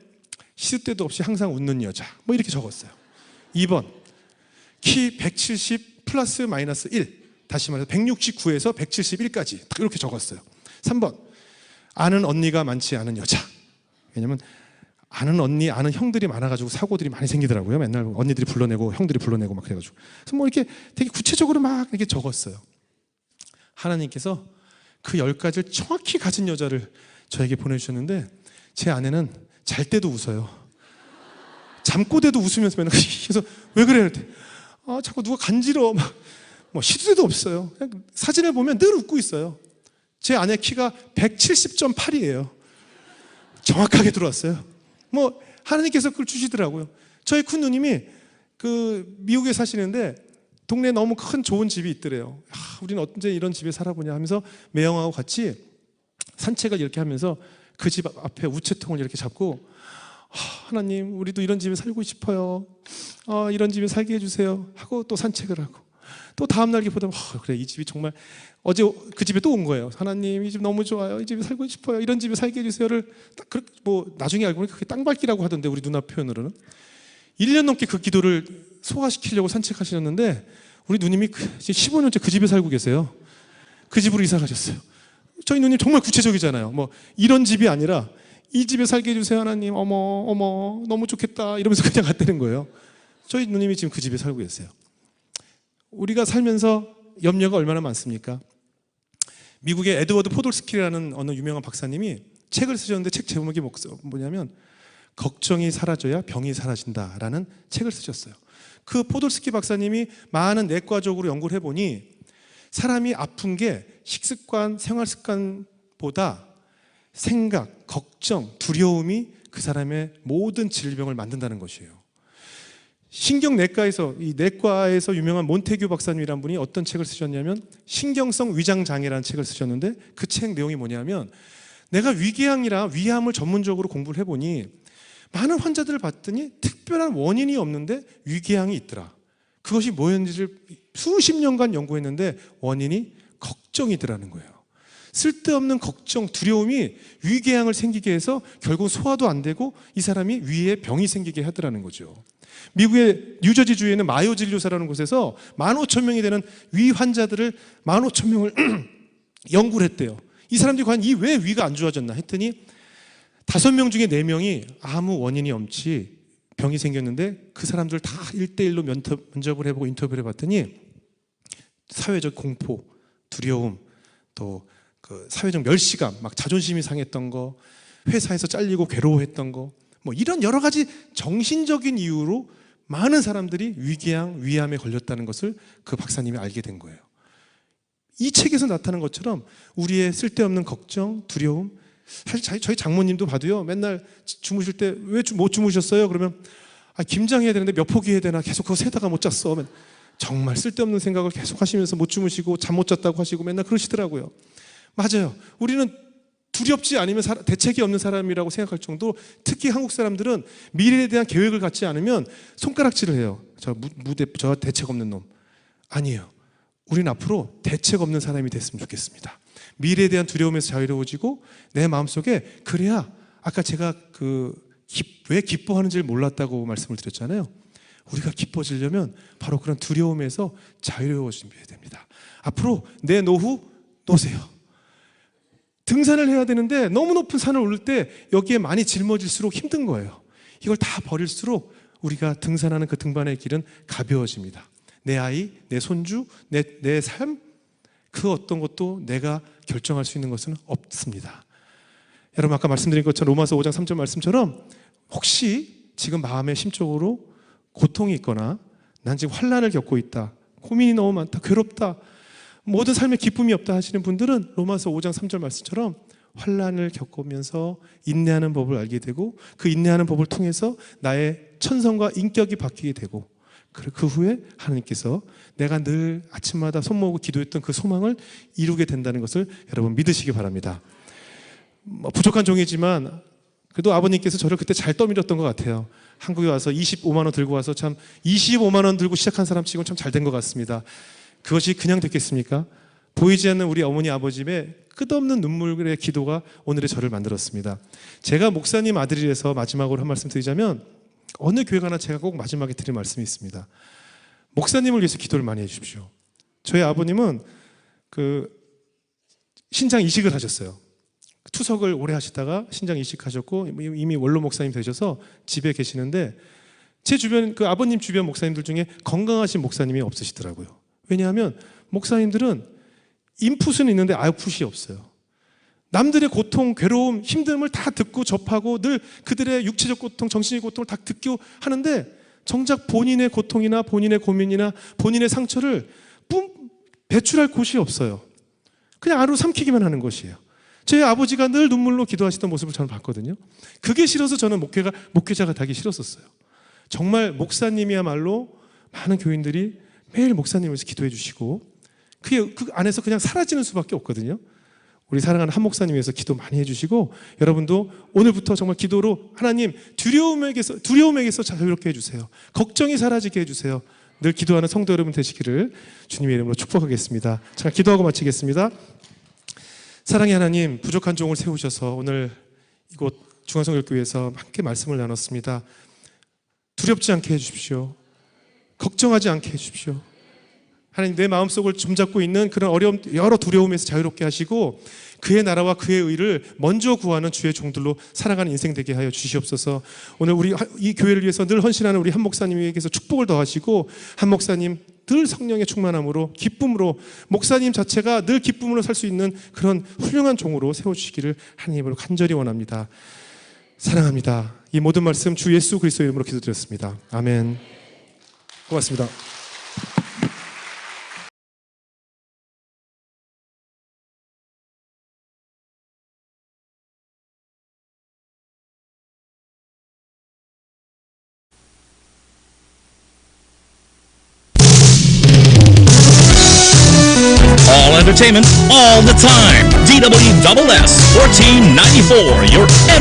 시도 때도 없이 항상 웃는 여자 이렇게 적었어요. 2번, 키 170 플러스 마이너스 1, 다시 말해서 169에서 171까지 이렇게 적었어요. 3번, 아는 언니가 많지 않은 여자. 왜냐면 아는 언니, 아는 형들이 많아가지고 사고들이 많이 생기더라고요. 맨날 언니들이 불러내고 형들이 불러내고 막 그래가지고. 그래서 뭐 이렇게 되게 구체적으로 막 이렇게 적었어요. 하나님께서 그 10가지를 정확히 가진 여자를 저에게 보내주셨는데, 제 아내는 잘 때도 웃어요. 잠꼬대도 웃으면서 맨날 그래서 왜 그래? 자꾸 누가 간지러워. 뭐 시도 때도 없어요. 그냥 사진을 보면 늘 웃고 있어요. 제 아내 키가 170.8이에요. 정확하게 들어왔어요. 뭐 하나님께서 그걸 주시더라고요. 저희 큰 누님이 그 미국에 사시는데 동네에 너무 큰 좋은 집이 있더래요. 우리는 언제 이런 집에 살아보냐 하면서 매형하고 같이 산책을 이렇게 하면서 그 집 앞에 우체통을 이렇게 잡고, 하나님 우리도 이런 집에 살고 싶어요. 이런 집에 살게 해주세요 하고 또 산책을 하고, 또 다음날 보다 그래, 이 집이 정말, 어제 그 집에 또 온 거예요. 하나님 이 집 너무 좋아요. 이 집에 살고 싶어요. 이런 집에 살게 해주세요를 뭐 나중에 알고 보니 그게 땅밟기라고 하던데, 우리 누나 표현으로는 1년 넘게 그 기도를 소화시키려고 산책하셨는데, 우리 누님이 15년째 그 집에 살고 계세요. 그 집으로 이사 가셨어요. 저희 누님 정말 구체적이잖아요. 뭐 이런 집이 아니라 이 집에 살게 해주세요 하나님. 어머 너무 좋겠다 이러면서 그냥 갔다는 거예요. 저희 누님이 지금 그 집에 살고 계세요. 우리가 살면서 염려가 얼마나 많습니까? 미국의 에드워드 포돌스키라는 어느 유명한 박사님이 책을 쓰셨는데, 책 제목이 뭐냐면 걱정이 사라져야 병이 사라진다라는 책을 쓰셨어요. 그 포돌스키 박사님이 많은 내과적으로 연구를 해보니 사람이 아픈 게 식습관, 생활습관보다 생각, 걱정, 두려움이 그 사람의 모든 질병을 만든다는 것이에요. 신경내과에서, 이 내과에서 유명한 몬테규 박사님이라는 분이 어떤 책을 쓰셨냐면 신경성 위장장애라는 책을 쓰셨는데, 그 책 내용이 뭐냐면, 내가 위궤양이라 위암을 전문적으로 공부를 해보니 많은 환자들을 봤더니 특별한 원인이 없는데 위궤양이 있더라. 그것이 뭐였는지를 수십 년간 연구했는데 원인이 걱정이더라는 거예요. 쓸데없는 걱정, 두려움이 위궤양을 생기게 해서 결국 소화도 안 되고 이 사람이 위에 병이 생기게 하더라는 거죠. 미국의 뉴저지주에 있는 마요 진료사라는 곳에서 15,000명이 되는 위 환자들을 15,000명을 연구를 했대요. 이 사람들이 과연 왜 위가 안 좋아졌나 했더니 5명 중에 4명이 아무 원인이 없이 병이 생겼는데, 그 사람들 다 1대1로 면접을 해보고 인터뷰를 해봤더니 사회적 공포, 두려움, 또 그 사회적 멸시감, 막 자존심이 상했던 거, 회사에서 잘리고 괴로워했던 거, 뭐 이런 여러 가지 정신적인 이유로 많은 사람들이 위궤양, 위암에 걸렸다는 것을 그 박사님이 알게 된 거예요. 이 책에서 나타난 것처럼 우리의 쓸데없는 걱정, 두려움, 사실 저희 장모님도 봐도요, 맨날 주무실 때 왜 못 주무셨어요? 그러면 김장해야 되는데 몇 포기 해야 되나 계속 그거 세다가 못 잤어. 정말 쓸데없는 생각을 계속 하시면서 못 주무시고 잠 못 잤다고 하시고 맨날 그러시더라고요. 맞아요. 우리는 두렵지 않으면 대책이 없는 사람이라고 생각할 정도, 특히 한국 사람들은 미래에 대한 계획을 갖지 않으면 손가락질을 해요. 저 대책 없는 놈. 아니에요. 우리는 앞으로 대책 없는 사람이 됐으면 좋겠습니다. 미래에 대한 두려움에서 자유로워지고, 내 마음속에, 그래야 아까 제가 왜 기뻐하는지를 몰랐다고 말씀을 드렸잖아요. 우리가 기뻐지려면 바로 그런 두려움에서 자유로워져야 됩니다. 앞으로 내 노후 노세요. 등산을 해야 되는데 너무 높은 산을 오를 때 여기에 많이 짊어질수록 힘든 거예요. 이걸 다 버릴수록 우리가 등산하는 그 등반의 길은 가벼워집니다. 내 아이, 내 손주, 내 삶, 그 어떤 것도 내가 결정할 수 있는 것은 없습니다. 여러분, 아까 말씀드린 것처럼 로마서 5장 3절 말씀처럼, 혹시 지금 마음에 심적으로 고통이 있거나 난 지금 환난을 겪고 있다, 고민이 너무 많다, 괴롭다, 모든 삶에 기쁨이 없다 하시는 분들은 로마서 5장 3절 말씀처럼 환난을 겪으면서 인내하는 법을 알게 되고, 그 인내하는 법을 통해서 나의 천성과 인격이 바뀌게 되고, 그 후에 하나님께서 내가 늘 아침마다 손 모으고 기도했던 그 소망을 이루게 된다는 것을 여러분 믿으시기 바랍니다. 부족한 종이지만 그래도 아버님께서 저를 그때 잘 떠밀었던 것 같아요. 한국에 와서 25만 원 들고 와서, 참 25만 원 들고 시작한 사람 치고는 참 잘 된 것 같습니다. 그것이 그냥 됐겠습니까? 보이지 않는 우리 어머니 아버지의 끝없는 눈물의 기도가 오늘의 저를 만들었습니다. 제가 목사님 아들이라서 마지막으로 한 말씀 드리자면, 어느 교회 가나 제가 꼭 마지막에 드릴 말씀이 있습니다. 목사님을 위해서 기도를 많이 해주십시오. 저희 아버님은 그 신장 이식을 하셨어요. 투석을 오래 하시다가 신장 이식하셨고 이미 원로 목사님 되셔서 집에 계시는데 제 주변 그 아버님 주변 목사님들 중에 건강하신 목사님이 없으시더라고요. 왜냐하면 목사님들은 인풋은 있는데 아웃풋이 없어요. 남들의 고통, 괴로움, 힘듦을 다 듣고 접하고 늘 그들의 육체적 고통, 정신적 고통을 다 듣고 하는데 정작 본인의 고통이나 본인의 고민이나 본인의 상처를 배출할 곳이 없어요. 그냥 하루 삼키기만 하는 것이에요. 제 아버지가 늘 눈물로 기도하시던 모습을 저는 봤거든요. 그게 싫어서 저는 목회자가 되기 싫었었어요. 정말 목사님이야말로 많은 교인들이 매일 목사님을 위해서 기도해 주시고 그 안에서 그냥 사라지는 수밖에 없거든요. 우리 사랑하는 한 목사님 위해서 기도 많이 해주시고 여러분도 오늘부터 정말 기도로 하나님 두려움에게서 자유롭게 해주세요. 걱정이 사라지게 해주세요. 늘 기도하는 성도 여러분 되시기를 주님의 이름으로 축복하겠습니다. 잠깐 기도하고 마치겠습니다. 사랑의 하나님, 부족한 종을 세우셔서 오늘 이곳 중앙성결교회에서 함께 말씀을 나눴습니다. 두렵지 않게 해주십시오. 걱정하지 않게 해주십시오. 하나님, 내 마음속을 점잡고 있는 그런 어려움, 여러 두려움에서 자유롭게 하시고 그의 나라와 그의 의를 먼저 구하는 주의 종들로 살아가는 인생 되게 하여 주시옵소서. 오늘 우리 이 교회를 위해서 늘 헌신하는 우리 한 목사님에게서 축복을 더하시고 한 목사님 늘 성령의 충만함으로 기쁨으로 목사님 자체가 늘 기쁨으로 살 수 있는 그런 훌륭한 종으로 세워주시기를 하나님으로 간절히 원합니다. 사랑합니다. 이 모든 말씀 주 예수 그리스도의 이름으로 기도드렸습니다. 아멘. 고맙습니다. All entertainment, all the time. DWSS 1494, your entertainment.